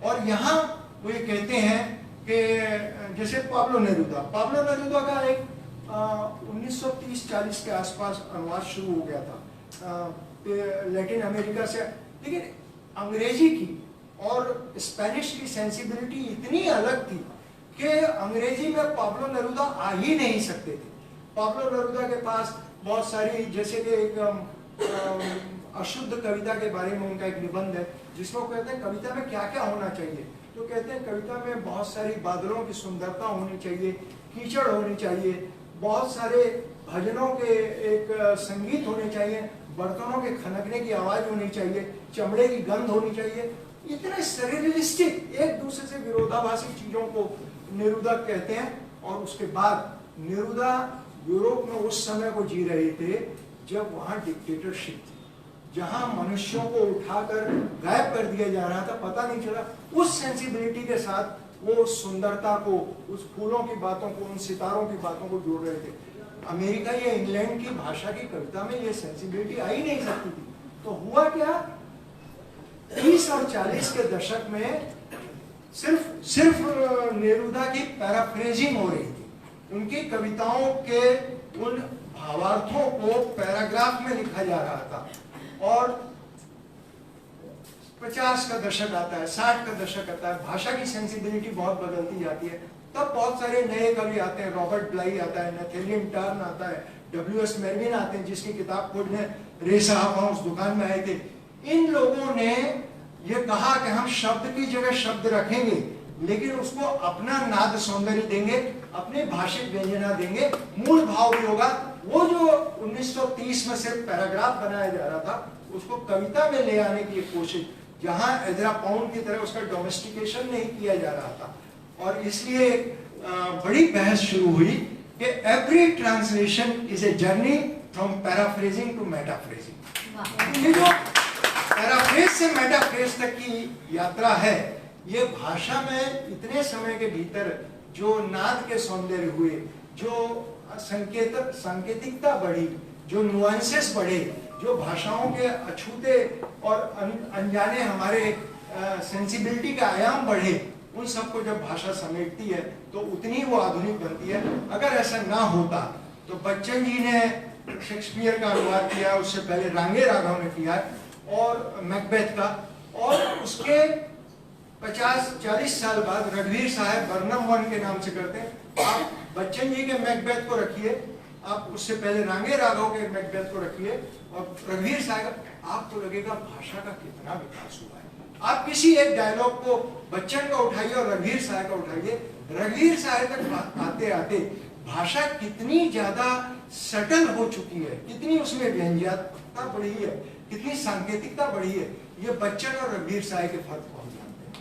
और यहाँ वो ये कहते हैं कि जैसे पाब्लो नेरुदा का एक 1930-40 के आसपास अनुवाद शुरू हो गया था लैटिन अमेरिका से, लेकिन अंग्रेजी की और स्पेनिश की सेंसिबिलिटी इतनी अलग थी कि अंग्रेजी में पाब्लो नेरुदा आ ही नहीं सकते थे। पाब्लो नेरुदा के पास बहुत सारी, जैसे कि एक अशुद्ध कविता के बारे में उनका एक निबंध है जिसमें वो कहते हैं कविता में क्या क्या होना चाहिए। तो कहते हैं कविता में बहुत सारी बादलों की सुंदरता होनी चाहिए, कीचड़ होनी चाहिए, बहुत सारे भजनों के एक संगीत होने चाहिए, बर्तनों के खनकने की आवाज होनी चाहिए, चमड़े की गंध होनी चाहिए। इतने सरियलिस्टिक, एक दूसरे से विरोधाभासी चीजों को नेरुदा कहते हैं। और उसके बाद नेरुदा यूरोप में उस समय को जी रहे थे जब वहां डिक्टेटरशिप थी, जहां मनुष्यों को उठाकर गायब कर दिया जा रहा था, पता नहीं चला। उस सेंसिबिलिटी के साथ वो सुंदरता को, उस फूलों की बातों को, उन सितारों की बातों को जोड़ रहे थे। अमेरिका या इंग्लैंड की भाषा की कविता में ये सेंसिबिलिटी आ ही नहीं सकती थी। तो हुआ क्या, 30 और 40 के दशक में सिर्फ नेरुदा की पैराफ्रेजिंग हो रही थी। उनकी कविताओं के उन भावार्थों को पैराग्राफ में लिखा जा रहा था। और 50 का दशक आता है, 60 का दशक आता है, भाषा की सेंसिबिलिटी बहुत बदलती जाती है। तब बहुत सारे नए कवि आते हैं, रॉबर्ट ब्लाई आता है, नैथेलियन टर्न आता है, W.S. मेरविन आते हैं जिसकी किताब खोजने रे साहब वहां उस दुकान में आए थे। इन लोगों ने ये कहा कि हम शब्द की जगह शब्द रखेंगे, लेकिन उसको अपना नाद सौंदर्य देंगे, अपने भाषिक व्यंजना देंगे, मूल भाव भी होगा। वो जो 1930 में सिर्फ पैराग्राफ बनाया जा रहा था उसको कविता में ले आने की कोशिश, जहां एजरा पाउंड की तरह उसका डोमेस्टिकेशन नहीं किया जा रहा था। और इसलिए बड़ी बहस शुरू हुई कि every translation is a journey from paraphrasing to metaphrasing. ये जो पैराफ्रेज से मेटाफ्रेज तक की यात्रा है, ये भाषा में इतने समय के भीतर जो नाद के सौंदर्य हुए, जो सांकेतिकता बढ़ी, जो नुआंसेस बढ़े, जो भाषाओं के अछूते और अनजाने हमारे सेंसिबिलिटी का आयाम बढ़े, उन सबको जब भाषा समेटती है तो उतनी वो आधुनिक बनती है। अगर ऐसा ना होता तो बच्चन जी ने शेक्सपियर का अनुवाद किया, उससे पहले रांगे राघव ने किया, और मैकबेथ का, और उसके 50-40 साल बाद रणवीर साहब बर्नम वन के नाम से करते हैं। आप बच्चन जी के मैकबेथ को रखिए, आप उससे पहले रांगे राघव के मैकबेथ को रखिए, और रणवीर साहब आपको लगेगा भाषा का कितना विकास हुआ है। आप किसी एक डायलॉग को बच्चन का उठाइए और रघुवीर साय का उठाइए, रघुवीर साय तक आते आते भाषा कितनी ज्यादा सटल हो चुकी है, कितनी उसमें व्यंग्यात्मकता बढ़ी है, कितनी सांकेतिकता बढ़ी है, ये बच्चन और रघुवीर साय के फर्क को हम जानते हैं।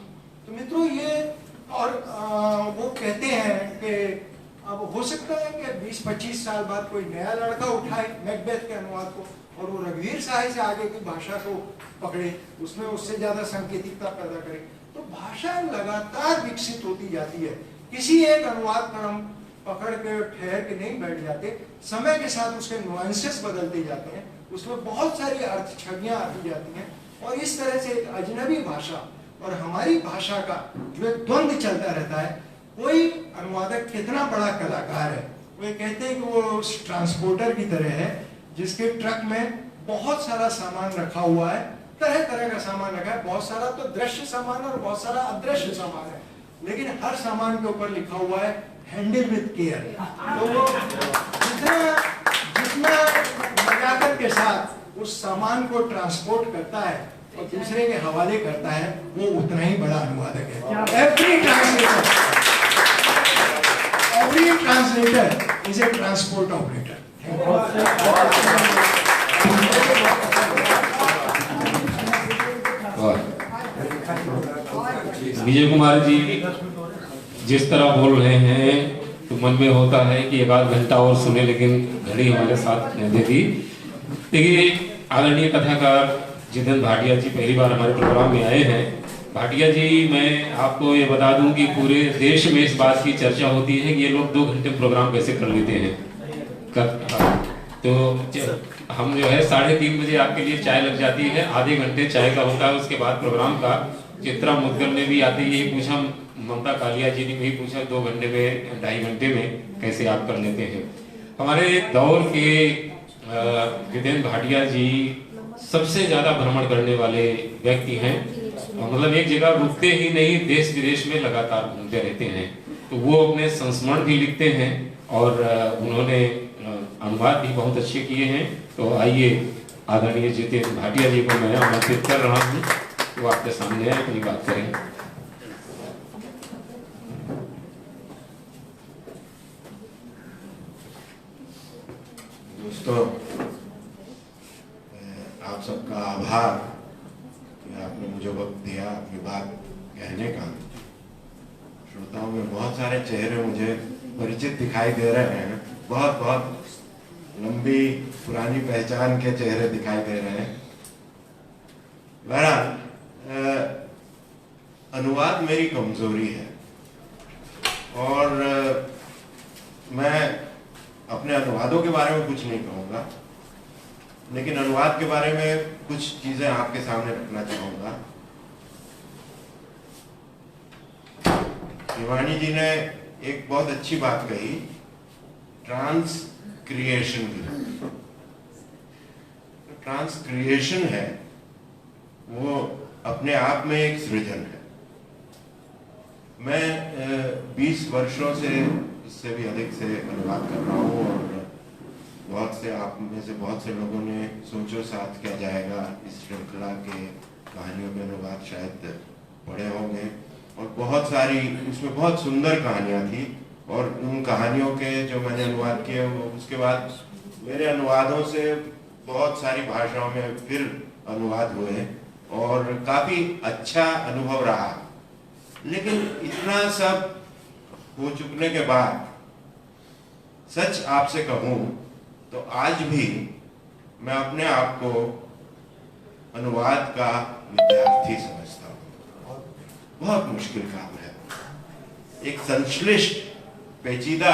तो मित्रों ये और वो कहते हैं कि अब हो सकता है कि 20-25 साल बाद कोई नया लड़का उठाए मैकबेथ के अनुवाद को और वो रघुवीर साय से आगे की भाषा को पकड़े, उसमें उससे ज्यादा सांकेतिकता पैदा करे। तो भाषा लगातार विकसित होती जाती है, किसी एक अनुवाद पर हम पकड़ के ठहर के नहीं बैठ जाते, समय के साथ उसके नुआंसेस बदलते जाते हैं, उसमें बहुत सारी अर्थ छवियां आती जाती हैं और इस तरह से एक अजनबी भाषा और हमारी भाषा का जो एक द्वंद्व चलता रहता है। कोई अनुवादक कितना बड़ा कलाकार है, वो कहते हैं कि वो उस ट्रांसपोर्टर की तरह है जिसके ट्रक में बहुत सारा सामान रखा हुआ है, तरह तरह का सामान रखा है, बहुत सारा तो दृश्य सामान और बहुत सारा अदृश्य सामान है, लेकिन हर सामान के ऊपर लिखा हुआ है हैंडल विद केयर। तो वो जितना नजाकत के साथ उस सामान को ट्रांसपोर्ट करता है और दूसरे के हवाले करता है, वो उतना ही बड़ा अनुवादक है। Every translator is a transport operator. Vijay Kumar ji जिस तरह बोल रहे हैं तो मन में होता है कि एक आध घंटा और सुने, लेकिन घड़ी हमारे साथ नहीं देती। देखिए आदरणीय कथाकार जितेंद्र भाटिया जी पहली बार हमारे प्रोग्राम में आए हैं। भाटिया जी, मैं आपको ये बता दूं कि पूरे देश में इस बात की चर्चा होती है कि ये लोग 2 घंटे प्रोग्राम कैसे कर लेते हैं। तो हम जो है 3:30 बजे आपके लिए चाय लग जाती है, आधे घंटे चाय का होता है, उसके बाद प्रोग्राम का। चित्रा मुदगल ने भी आते यही पूछा, ममता कालिया जी ने भी पूछा 2 घंटे में 2.5 घंटे में कैसे आप कर लेते हैं। हमारे दौर के जितेंद्र भाटिया जी सबसे ज्यादा भ्रमण करने वाले व्यक्ति हैं, मतलब एक जगह रुकते ही नहीं, देश विदेश में लगातार घूमते रहते हैं। तो वो अपने संस्मरण भी लिखते हैं और उन्होंने अनुवाद भी बहुत अच्छे किए हैं। तो आइए आदरणीय जितेंद्र भाटिया जी को मैं आमंत्रित कर रहा हूँ, वो आपके सामने अपनी बात करें। दोस्तों, आप सबका आभार कि आपने मुझे वक्त दिया अपनी बात कहने का। श्रोताओं में बहुत सारे चेहरे मुझे परिचित दिखाई दे रहे हैं, बहुत बहुत लंबी पुरानी पहचान के चेहरे दिखाई दे रहे हैं। बहरहाल अनुवाद मेरी कमजोरी है और मैं अपने अनुवादों के बारे में कुछ नहीं कहूँगा, लेकिन अनुवाद के बारे में कुछ चीजें आपके सामने रखना चाहूँगा। शिवानी जी ने एक बहुत अच्छी बात कही, ट्रांसक्रिएशन की। ट्रांसक्रिएशन है वो अपने आप में एक सृजन है। मैं 20 वर्षों से, इससे भी अधिक से अनुवाद कर रहा हूँ और बहुत से आप में से बहुत से लोगों ने सोचो साथ क्या जाएगा इस श्रृंखला के कहानियों के अनुवाद शायद पढ़े होंगे और बहुत सारी उसमें बहुत सुंदर कहानियाँ थी और उन कहानियों के जो मैंने अनुवाद किए वो उसके बाद मेरे अनुवादों से बहुत सारी भाषाओं में फिर अनुवाद हुए और काफी अच्छा अनुभव रहा। लेकिन इतना सब हो चुकने के बाद सच आपसे कहूं तो आज भी मैं अपने आप को अनुवाद का विद्यार्थी समझता हूं। बहुत मुश्किल काम है, एक संश्लिष्ट पेचीदा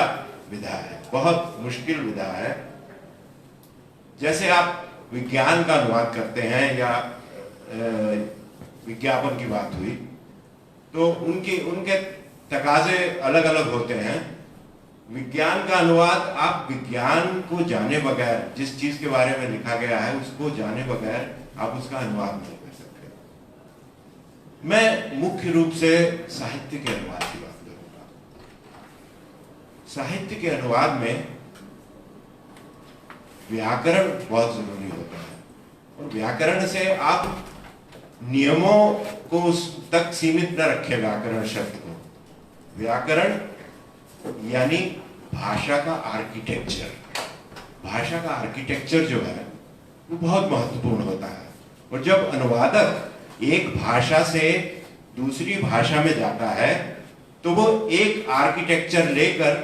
विधा है, बहुत मुश्किल विधा है। जैसे आप विज्ञान का अनुवाद करते हैं या विज्ञापन की बात हुई तो उनके तकाजे अलग अलग होते हैं। विज्ञान का अनुवाद आप विज्ञान को जाने बगैर, जिस चीज के बारे में लिखा गया है उसको जाने बगैर आप उसका अनुवाद नहीं कर सकते। मैं मुख्य रूप से साहित्य के अनुवाद की बात करूंगा। साहित्य के अनुवाद में व्याकरण बहुत जरूरी होता है। और व्याकरण से आप नियमों को उस तक सीमित न रखें व्याकरण शब्द को। व्याकरण यानी भाषा का आर्किटेक्चर। भाषा का आर्किटेक्चर जो है वो बहुत महत्वपूर्ण होता है। और जब अनुवादक एक भाषा से दूसरी भाषा में जाता है तो वो एक आर्किटेक्चर लेकर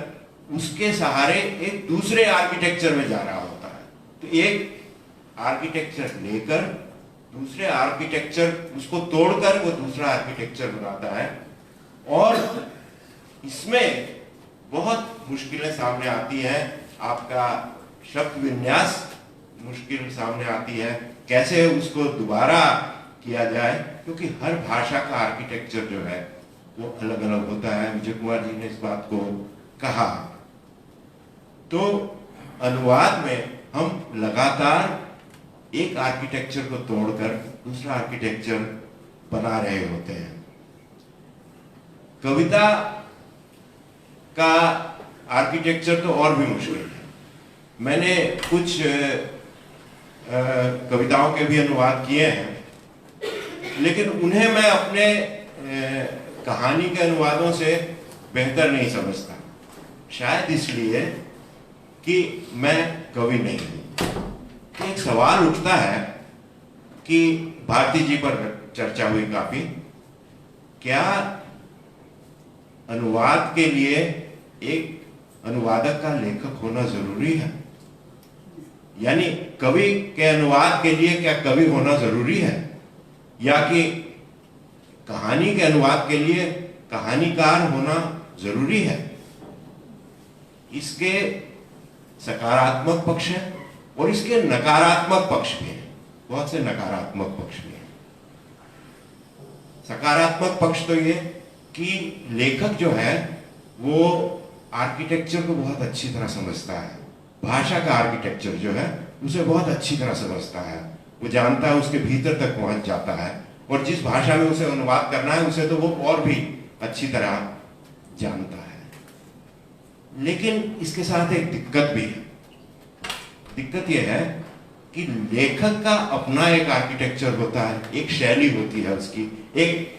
उसके सहारे एक दूसरे आर्किटेक्चर में जा रहा होता है। तो एक आर्किटेक्चर लेकर दूसरे आर्किटेक्चर उसको तोड़कर वो दूसरा आर्किटेक्चर बनाता है। और इसमें बहुत मुश्किलें सामने आती हैं। आपका शब्द विन्यास मुश्किल सामने आती है, कैसे उसको दोबारा किया जाए, क्योंकि हर भाषा का आर्किटेक्चर जो है वो अलग अलग होता है। विजय कुमार जी ने इस बात को कहा। तो अनुवाद में हम लगातार एक आर्किटेक्चर को तोड़कर दूसरा आर्किटेक्चर बना रहे होते हैं। कविता का आर्किटेक्चर तो और भी मुश्किल है। मैंने कुछ कविताओं के भी अनुवाद किए हैं, लेकिन उन्हें मैं अपने कहानी के अनुवादों से बेहतर नहीं समझता। शायद इसलिए कि मैं कवि नहीं हूं। एक सवाल उठता है कि भारती जी पर चर्चा हुई काफी, क्या अनुवाद के लिए एक अनुवादक का लेखक होना जरूरी है? यानी कवि के अनुवाद के लिए क्या कवि होना जरूरी है, या कि कहानी के अनुवाद के लिए कहानीकार होना जरूरी है? इसके सकारात्मक पक्ष हैं और इसके नकारात्मक पक्ष भी हैं। बहुत से नकारात्मक पक्ष भी हैं। सकारात्मक पक्ष तो ये कि लेखक जो है वो आर्किटेक्चर को बहुत अच्छी तरह समझता है। भाषा का आर्किटेक्चर जो है उसे बहुत अच्छी तरह समझता है। वो जानता है, उसके भीतर तक पहुंच जाता है, और जिस भाषा में उसे अनुवाद करना है उसे तो वो और भी अच्छी तरह जानता है। लेकिन इसके साथ एक दिक्कत भी है। दिक्कत यह है कि लेखक का अपना एक आर्किटेक्चर होता है, एक शैली होती है उसकी, एक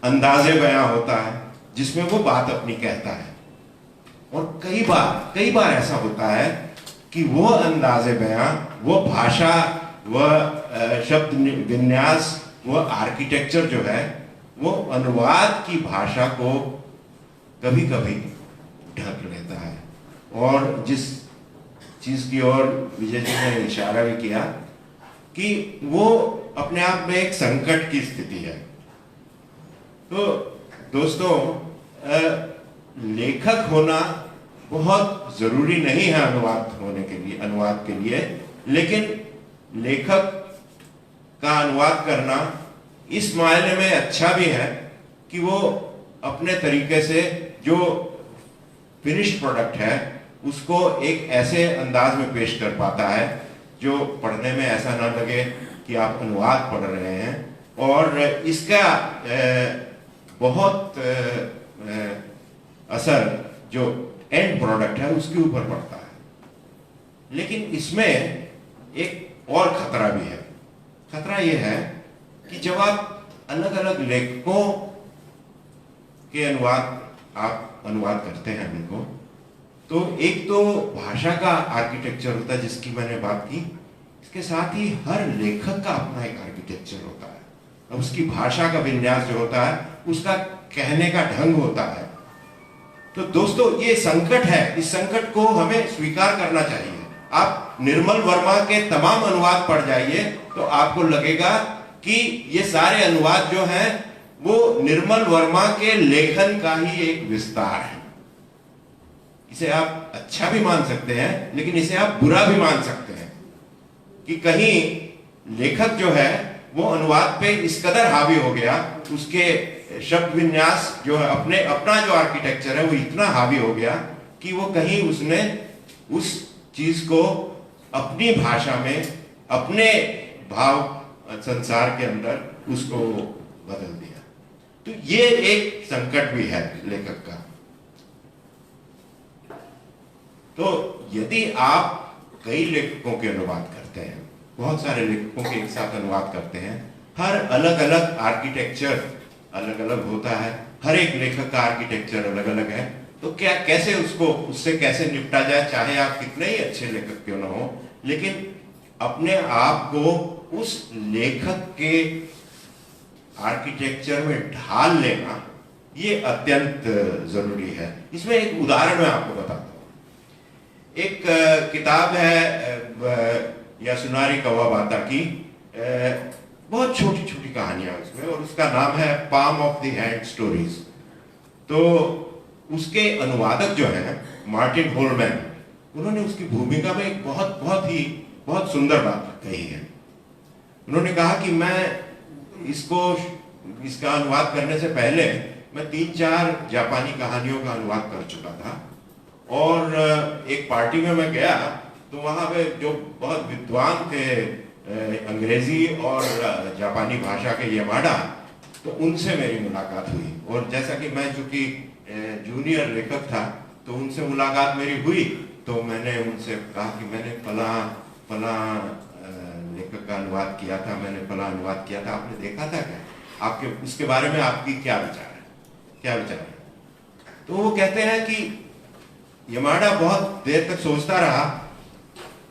अंदाजे बयां होता है जिसमें वो बात अपनी कहता है। और कई बार ऐसा होता है कि वो अंदाजे बयां, वो भाषा, वह शब्द विन्यास, वह आर्किटेक्चर जो है वो अनुवाद की भाषा को कभी कभी ढक लेता है। और जिस चीज की ओर विजय जी ने इशारा भी किया कि वो अपने आप में एक संकट की स्थिति है। तो दोस्तों, लेखक होना बहुत जरूरी नहीं है अनुवाद के लिए, लेकिन लेखक का अनुवाद करना इस मायने में अच्छा भी है कि वो अपने तरीके से जो फिनिश्ड प्रोडक्ट है उसको एक ऐसे अंदाज में पेश कर पाता है जो पढ़ने में ऐसा ना लगे कि आप अनुवाद पढ़ रहे हैं, और इसका बहुत असर जो एंड प्रोडक्ट है उसके ऊपर पड़ता है। लेकिन इसमें एक और खतरा भी है। खतरा यह है कि जब आप अलग अलग लेखकों के आप अनुवाद करते हैं उनको, तो एक तो भाषा का आर्किटेक्चर होता है जिसकी मैंने बात की, इसके साथ ही हर लेखक का अपना एक आर्किटेक्चर होता है। अब उसकी भाषा का विन्यास जो होता है, उसका कहने का ढंग होता है। तो दोस्तों, ये संकट है। इस संकट को हमें स्वीकार करना चाहिए। आप निर्मल वर्मा के तमाम अनुवाद पढ़ जाइए तो आपको लगेगा कि ये सारे अनुवाद जो हैं वो निर्मल वर्मा के लेखन का ही एक विस्तार है। इसे आप अच्छा भी मान सकते हैं, लेकिन इसे आप बुरा भी मान सकते हैं कि कहीं लेखक जो है वो अनुवाद पे इस कदर हावी हो गया, उसके शब्द विन्यास जो है अपना जो आर्किटेक्चर है वो इतना हावी हो गया कि वो कहीं उसने उस चीज को अपनी भाषा में, अपने भाव संसार के अंदर उसको बदल दिया। तो ये एक संकट भी है लेखक का। तो यदि आप कई लेखकों के अनुवाद करते हैं बहुत सारे लेखकों के एक साथ अनुवाद करते हैं, हर अलग अलग आर्किटेक्चर अलग अलग होता है, हर एक लेखक का आर्किटेक्चर अलग अलग है। तो क्या कैसे उससे कैसे निपटा जाए, चाहे आप कितने ही अच्छे लेखक क्यों ना हो, लेकिन अपने आप को उस लेखक के आर्किटेक्चर में ढाल लेना ये अत्यंत जरूरी है। इसमें एक उदाहरण मैं आपको बताता हूँ। एक किताब है यासुनारी कवाबाता की, बहुत छोटी छोटी कहानियां उसमें, और उसका नाम है palm of the hand stories. तो उसके अनुवादक जो है मार्टिन होलमैन, उन्होंने उसकी भूमिका में एक बहुत सुंदर बात कही है। उन्होंने कहा कि मैं इसका अनुवाद करने से पहले मैं 3-4 जापानी कहानियों का अनुवाद कर चुका था, और एक पार्टी में मैं गया तो वहां पे जो बहुत विद्वान थे अंग्रेजी और जापानी भाषा के यमाडा, तो उनसे मेरी मुलाकात हुई। और जैसा कि मैं चूंकि जूनियर लेखक था, तो उनसे मुलाकात मेरी हुई, तो मैंने उनसे कहा कि मैंने फला लेखक का अनुवाद किया था, मैंने फला अनुवाद किया था, आपने देखा था क्या, आपके उसके बारे में आपकी क्या विचार है। तो वो कहते हैं कि यमाडा बहुत देर तक सोचता रहा,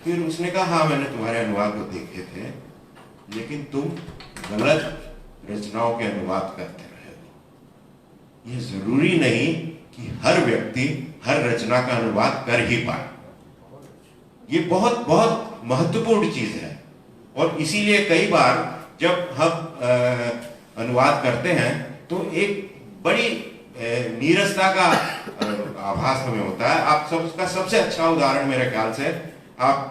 फिर उसने कहा हाँ मैंने तुम्हारे अनुवाद को देखे थे, लेकिन तुम गलत रचनाओं के अनुवाद करते रहे हो। ये जरूरी नहीं कि हर व्यक्ति हर रचना का अनुवाद कर ही पाए। ये बहुत बहुत महत्वपूर्ण चीज है, और इसीलिए कई बार जब हम अनुवाद करते हैं तो एक बड़ी नीरसता का आभास हमें होता है। आप सब उसका सबसे अच्छा उदाहरण मेरे ख्याल से आप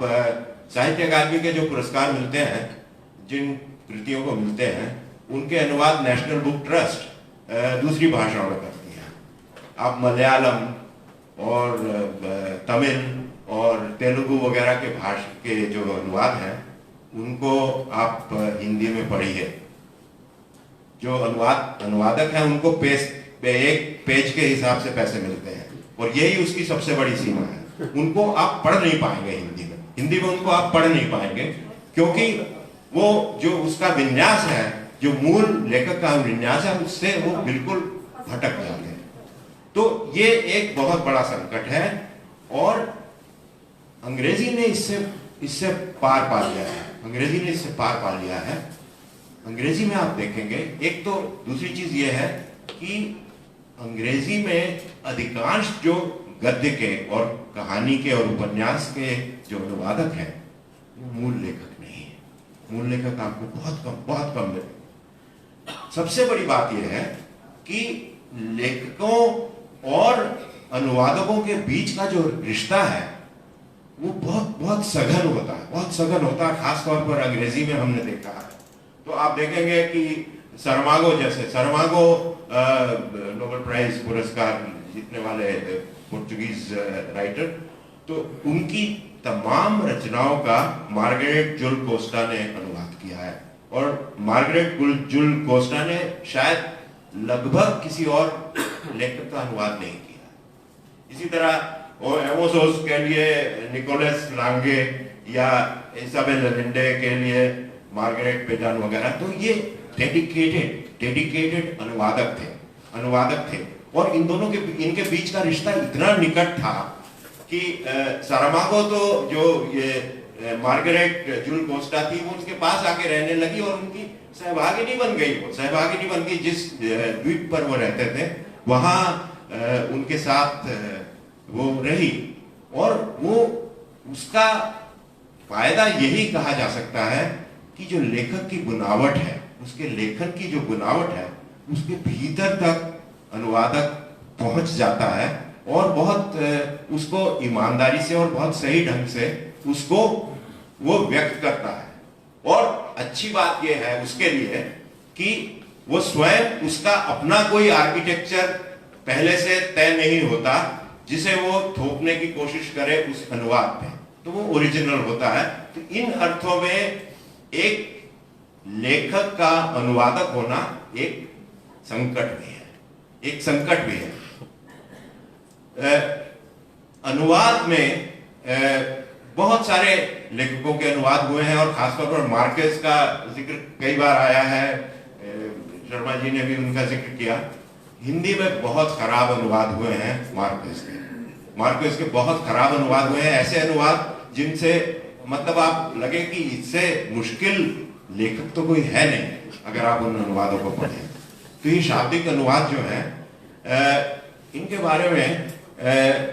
साहित्य अकादमी के जो पुरस्कार मिलते हैं, जिन कृतियों को मिलते हैं, उनके अनुवाद नेशनल बुक ट्रस्ट दूसरी भाषाओं में करती है। आप मलयालम और तमिल और तेलुगु वगैरह के भाषा के जो अनुवाद हैं, उनको आप हिंदी में पढ़िए। जो अनुवादक हैं उनको एक पेज के हिसाब से पैसे मिलते हैं, और यही उसकी सबसे बड़ी सीमा है। उनको आप पढ़ नहीं पाएंगे हिंदी में उनको आप पढ़ नहीं पाएंगे, क्योंकि वो जो उसका विन्यास है, जो मूल लेखक का विन्यास है, उससे वो बिल्कुल भटक जाते हैं। तो ये एक बहुत बड़ा संकट है, और अंग्रेजी ने इससे पार पा लिया है। अंग्रेजी में आप देखेंगे, एक तो दूसरी चीज ये है कि अंग्रेजी में अधिकांश जो गद्य के और कहानी के और उपन्यास के जो अनुवादक हैं, वो मूल लेखक नहीं है। मूल लेखक आपको बहुत कम मिले। सबसे बड़ी बात यह है कि लेखकों और अनुवादकों के बीच का जो रिश्ता है वो बहुत सघन होता है, खासतौर पर अंग्रेजी में हमने देखा है। तो आप देखेंगे कि सरमागो नोबेल प्राइज पुरस्कार जीतने वाले पोर्चुगीज राइटर, तो उनकी तमाम रचनाओं का मार्गरेट जुल कोस्टा ने अनुवाद किया है, और मार्गरेट जुल कोस्टा ने शायद लगभग किसी और लेखक का अनुवाद नहीं किया। इसी तरह एमोसोस के लिए निकोलस लांगे या इसाबेल अलेंडे के लिए मार्गरेट पेटन वगैरह, तो ये डेडिकेटेड अनुवादक थे। और इनके बीच का रिश्ता इतना निकट था कि सारामागो तो जो ये मार्गरेट जुल कोस्टा थी, वो उसके पास आके रहने लगी और उनकी सहभागिनी बन गई। जिस द्वीप पर वो रहते थे वहां उनके साथ वो रही, और वो उसका फायदा यही कहा जा सकता है कि जो लेखक की बुनावट है, उसके लेखन की जो बुनावट है, उसके भीतर तक अनुवादक पहुंच जाता है, और बहुत उसको ईमानदारी से और बहुत सही ढंग से उसको वो व्यक्त करता है। और अच्छी बात यह है उसके लिए कि वो स्वयं उसका अपना कोई आर्किटेक्चर पहले से तय नहीं होता जिसे वो थोपने की कोशिश करे उस अनुवाद में, तो वो ओरिजिनल होता है। तो इन अर्थों में एक लेखक का अनुवादक होना एक संकट भी है। अनुवाद में बहुत सारे लेखकों के अनुवाद हुए हैं और खासतौर पर मार्केस का जिक्र कई बार आया है, शर्मा जी ने भी उनका जिक्र किया। हिंदी में बहुत खराब अनुवाद हुए हैं मार्केस के बहुत खराब अनुवाद हुए हैं, ऐसे अनुवाद जिनसे मतलब आप लगे कि इससे मुश्किल लेखक तो कोई है नहीं अगर आप उन अनुवादों को पढ़ें। तो ये शाब्दिक अनुवाद जो है इनके बारे में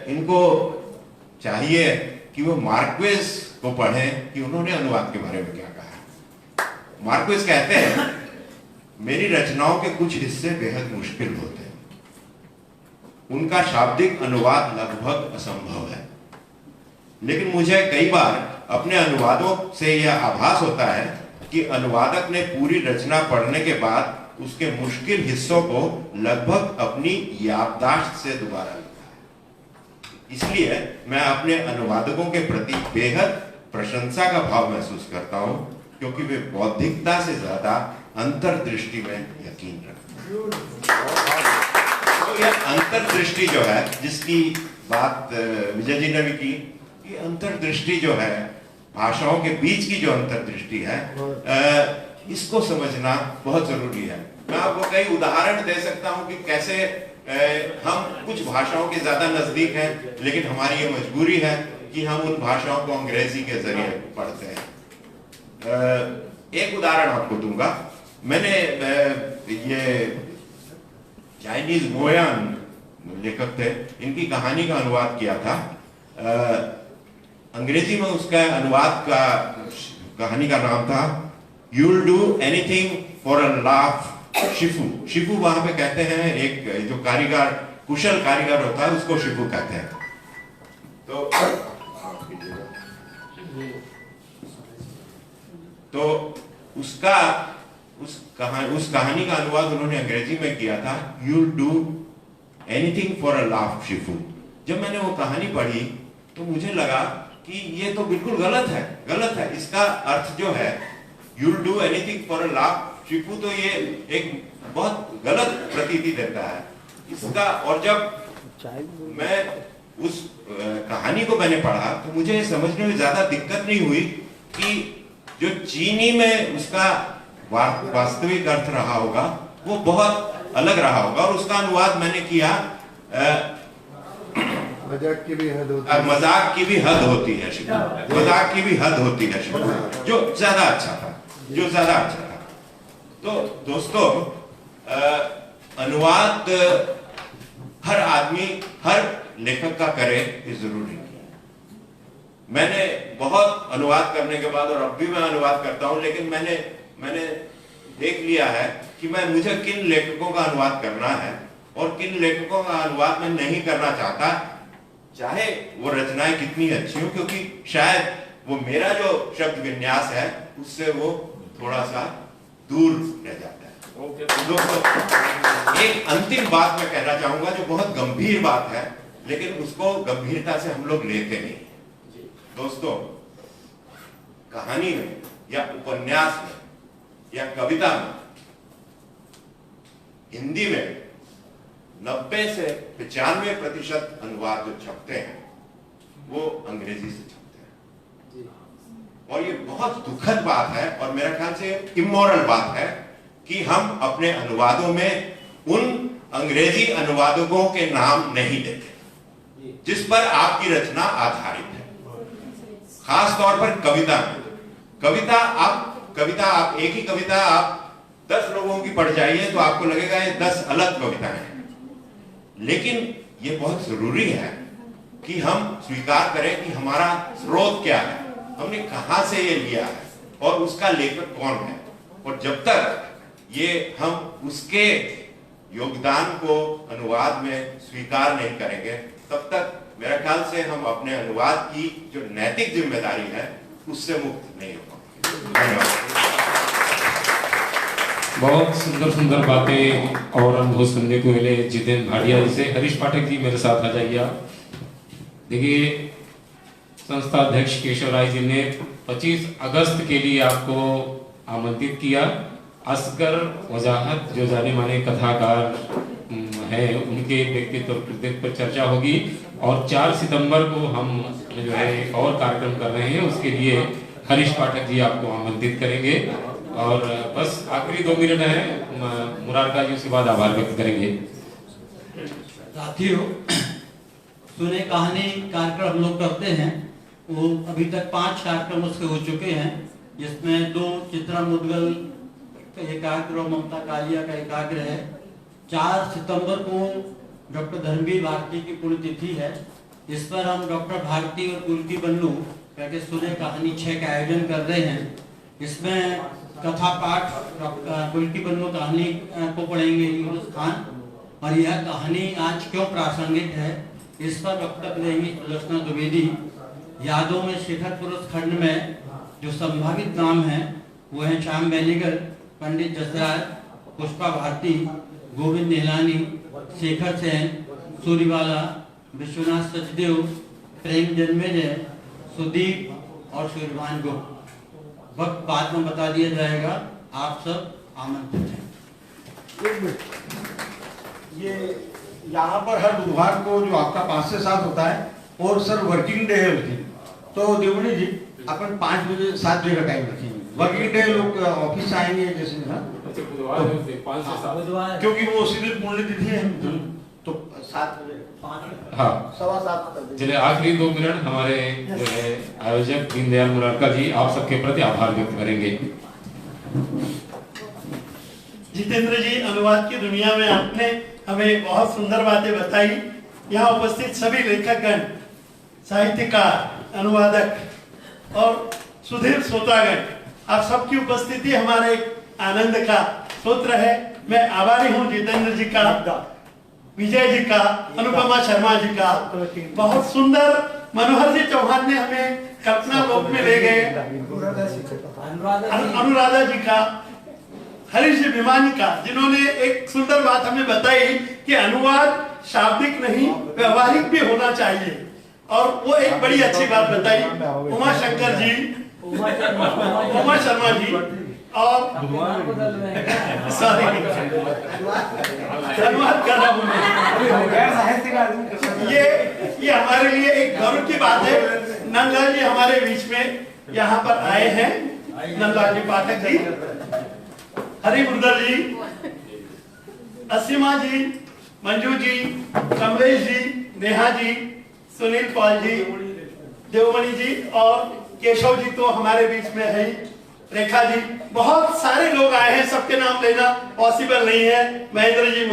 इनको चाहिए कि वो मार्क्वेस को पढ़ें कि उन्होंने अनुवाद के बारे में क्या कहा। मार्क्वेस कहते हैं मेरी रचनाओं के कुछ हिस्से बेहद मुश्किल होते हैं, उनका शाब्दिक अनुवाद लगभग असंभव है, लेकिन मुझे कई बार अपने अनुवादों से यह आभास होता है कि अनुवादक ने पूरी रचना पढ़ने के बाद उसके मुश्किल हिस्सों को लगभग अपनी याददाश्त से दोबारा लिखा है। इसलिए मैं अपने अनुवादकों के प्रति बेहद प्रशंसा का भाव महसूस करता हूं, क्योंकि वे बौद्धिकता से ज्यादा अंतर्दृष्टि में यकीन रखते हैं। तो यह अंतर्दृष्टि जो है, जिसकी बात विजय जी ने भी की, कि अंतर्दृष्टि जो है, भाषाओं के बीच की जो अंतर्दृष्टि है, इसको समझना बहुत जरूरी है। मैं आपको कई उदाहरण दे सकता हूं कि कैसे हम कुछ भाषाओं के ज्यादा नजदीक हैं, लेकिन हमारी ये मजबूरी है कि हम उन भाषाओं को अंग्रेजी के जरिए पढ़ते हैं। एक उदाहरण आपको दूंगा। मैंने ये चाइनीज मोयान लेखक थे, इनकी कहानी का अनुवाद किया था। अंग्रेजी में उसका अनुवाद का कहानी का नाम था You'll do anything for a laugh, Shifu. Shifu वहां पे कहते हैं, एक जो कारीगर, कुशल कारीगर होता है, उसको शिफू कहते हैं। तो उस कहानी का अनुवाद उन्होंने अंग्रेजी में किया था You'll do anything for a laugh, Shifu. जब मैंने वो कहानी पढ़ी तो मुझे लगा कि ये तो बिल्कुल गलत है। इसका अर्थ जो है You'll do anything for a laugh, Shifu, तो ये एक बहुत गलत प्रतीति देता है इसका। और जब मैं उस कहानी को मैंने पढ़ा तो मुझे समझने में ज्यादा दिक्कत नहीं हुई कि जो चीनी में उसका वास्तविक अर्थ रहा होगा वो बहुत अलग रहा होगा, और उसका अनुवाद मैंने किया मजाक की भी हद होती है, मजाक की भी हद होती है शिफू, मजाक की भी हद होती है शिफू, जो ज्यादा अच्छा था। तो दोस्तों, अनुवाद हर आदमी, हर लेखक का करे ये जरूरी नहीं है। मैंने बहुत अनुवाद करने के बाद, और अब भी मैं अनुवाद करता हूं, लेकिन मैंने देख लिया है कि मुझे किन लेखकों का अनुवाद करना है और किन लेखकों का अनुवाद मैं नहीं करना चाहता, चाहे वो रचनाएं कितनी अच्छी हो, क्योंकि शायद वो मेरा जो शब्द विन्यास है उससे वो थोड़ा सा दूर रह जाता है। दोस्तों, एक अंतिम बात मैं कहना चाहूंगा जो बहुत गंभीर बात है, लेकिन उसको गंभीरता से हम लोग लेते नहीं। दोस्तों, कहानी में या उपन्यास में या कविता में हिंदी में 90 से 95% अनुवाद जो छपते हैं वो अंग्रेजी से छपते हैं, और ये बहुत दुखद बात है, और मेरा ख्याल से इमोरल बात है कि हम अपने अनुवादों में उन अंग्रेजी अनुवादकों के नाम नहीं देते जिस पर आपकी रचना आधारित है। खास तौर पर कविता में, कविता आप एक ही कविता आप 10 लोगों की पढ़ जाइए तो आपको लगेगा ये 10 अलग कविताएं हैं, लेकिन ये बहुत जरूरी है कि हम स्वीकार करें कि हमारा स्रोत क्या है, हमने कहां से ये लिया है और उसका लेखक कौन है। और जब तक ये हम उसके योगदान को अनुवाद में स्वीकार नहीं करेंगे, तब तक मेरा ख्याल से हम अपने अनुवाद की जो नैतिक जिम्मेदारी है उससे मुक्त नहीं हो पाएंगे। धन्यवाद। बहुत सुंदर सुंदर बातें और अनुभव सुनने को मिले जितेंद्र भाटिया जी से। हरीश पाठक जी मेरे साथ आ जाइए। देखिए, संस्था अध्यक्ष केशव राय जी ने 25 अगस्त के लिए आपको आमंत्रित किया। असगर वजाहत जो जाने माने कथाकार हैं उनके व्यक्तित्व पर चर्चा होगी। और 4 सितंबर को हम जो है एक और कार्यक्रम कर रहे हैं, उसके लिए हरीश पाठक जी आपको आमंत्रित करेंगे। और बस आखिरी 2 मिनट है, मुरारका जी उसके बाद आभार व्यक्त करेंगे। साथियों, सुने कहानी कार्यक्रम हम लोग करते हैं, वो अभी तक 5 कार्यक्रम उसके हो चुके हैं, जिसमें 2 चित्रा मुदगल का एकाग्र और ममता कालिया का एकाग्र है। 4 सितंबर को डॉक्टर धर्मवीर भारती की पुण्यतिथि है। इस पर हम डॉक्टर भारती और कुल्की बन्नू करके सुने कहानी 6 का आयोजन कर रहे हैं। इसमें कथा पाठ कुल्की बन्नू कहानी को पढ़ेंगे हिंदुस्तान, और यह कहानी आज क्यों प्रासंगिक है इस पर वक्तव्य देंगी सुलक्षणा द्विवेदी। यादों में शिखर पुरुष खंड में जो संभावित नाम है वो है श्याम बेनेगल, पंडित जसराज, पुष्पा भारती, गोविंद निहलानी, शेखर सेन, सूरीवाला, विश्वनाथ सचदेव, प्रेम जन्मेजय, सुदीप और सूर्यमान गुप्त। वक्त बाद में बता दिया जाएगा, आप सब आमंत्रित हैं। 1 मिनट, ये यहाँ पर हर बुधवार को जो आपका 5 से 7 होता है, और सर वर्किंग डे है उस दिन, तो देवमणि जी अपन 5 बजे 7 बजे का टाइम रखेंगे। वर्किंग डे लोग ऑफिस आएंगे जैसे ना, बुधवार, क्योंकि वो उसी दिन पुण्यतिथि है, तो 7 बजे, हाँ, 7:15 चलिए आखिरी 2 मिनट हमारे जो है आयोजक दीनदयाल मुरारका जी आप सबके प्रति आभार व्यक्त करेंगे। जितेंद्र जी, अनुवाद की दुनिया में आपने हमें बहुत सुंदर बातें बताई। यहाँ उपस्थित सभी लेखकगण, साहित्यकार, अनुवादक और सुधीर श्रोतागण, आप सबकी उपस्थिति हमारे आनंद का स्रोत है। मैं आभारी हूँ जितेंद्र जी का, विजय जी का, अनुपमा शर्मा जी का। बहुत सुंदर मनोहर जी चौहान ने हमें कल्पना लोक में ले गए, अनुराधा जी का, हरीश जी भिमानी का, जिन्होंने एक सुंदर बात हमें बताई कि अनुवाद शाब्दिक नहीं व्यवहारिक भी होना चाहिए, और वो एक बड़ी अच्छी बात बताई। उमा शंकर जी, उमा शर्मा जी, और सॉरी अनुवाद कर रहा हूँ ये हमारे लिए एक गौरव की बात है। नंदलाल जी हमारे बीच में यहाँ पर आए हैं, नंदलाल जी पाठक जी, हरिमुंदर जी, असीमा जी, मंजू जी, कमलेश जी, नेहा जी, सुनील पाल जी, देवमणि जी और केशव जी तो हमारे बीच में है, रेखा जी, बहुत सारे लोग आए हैं, सबके नाम लेना पॉसिबल नहीं है। महेंद्र जी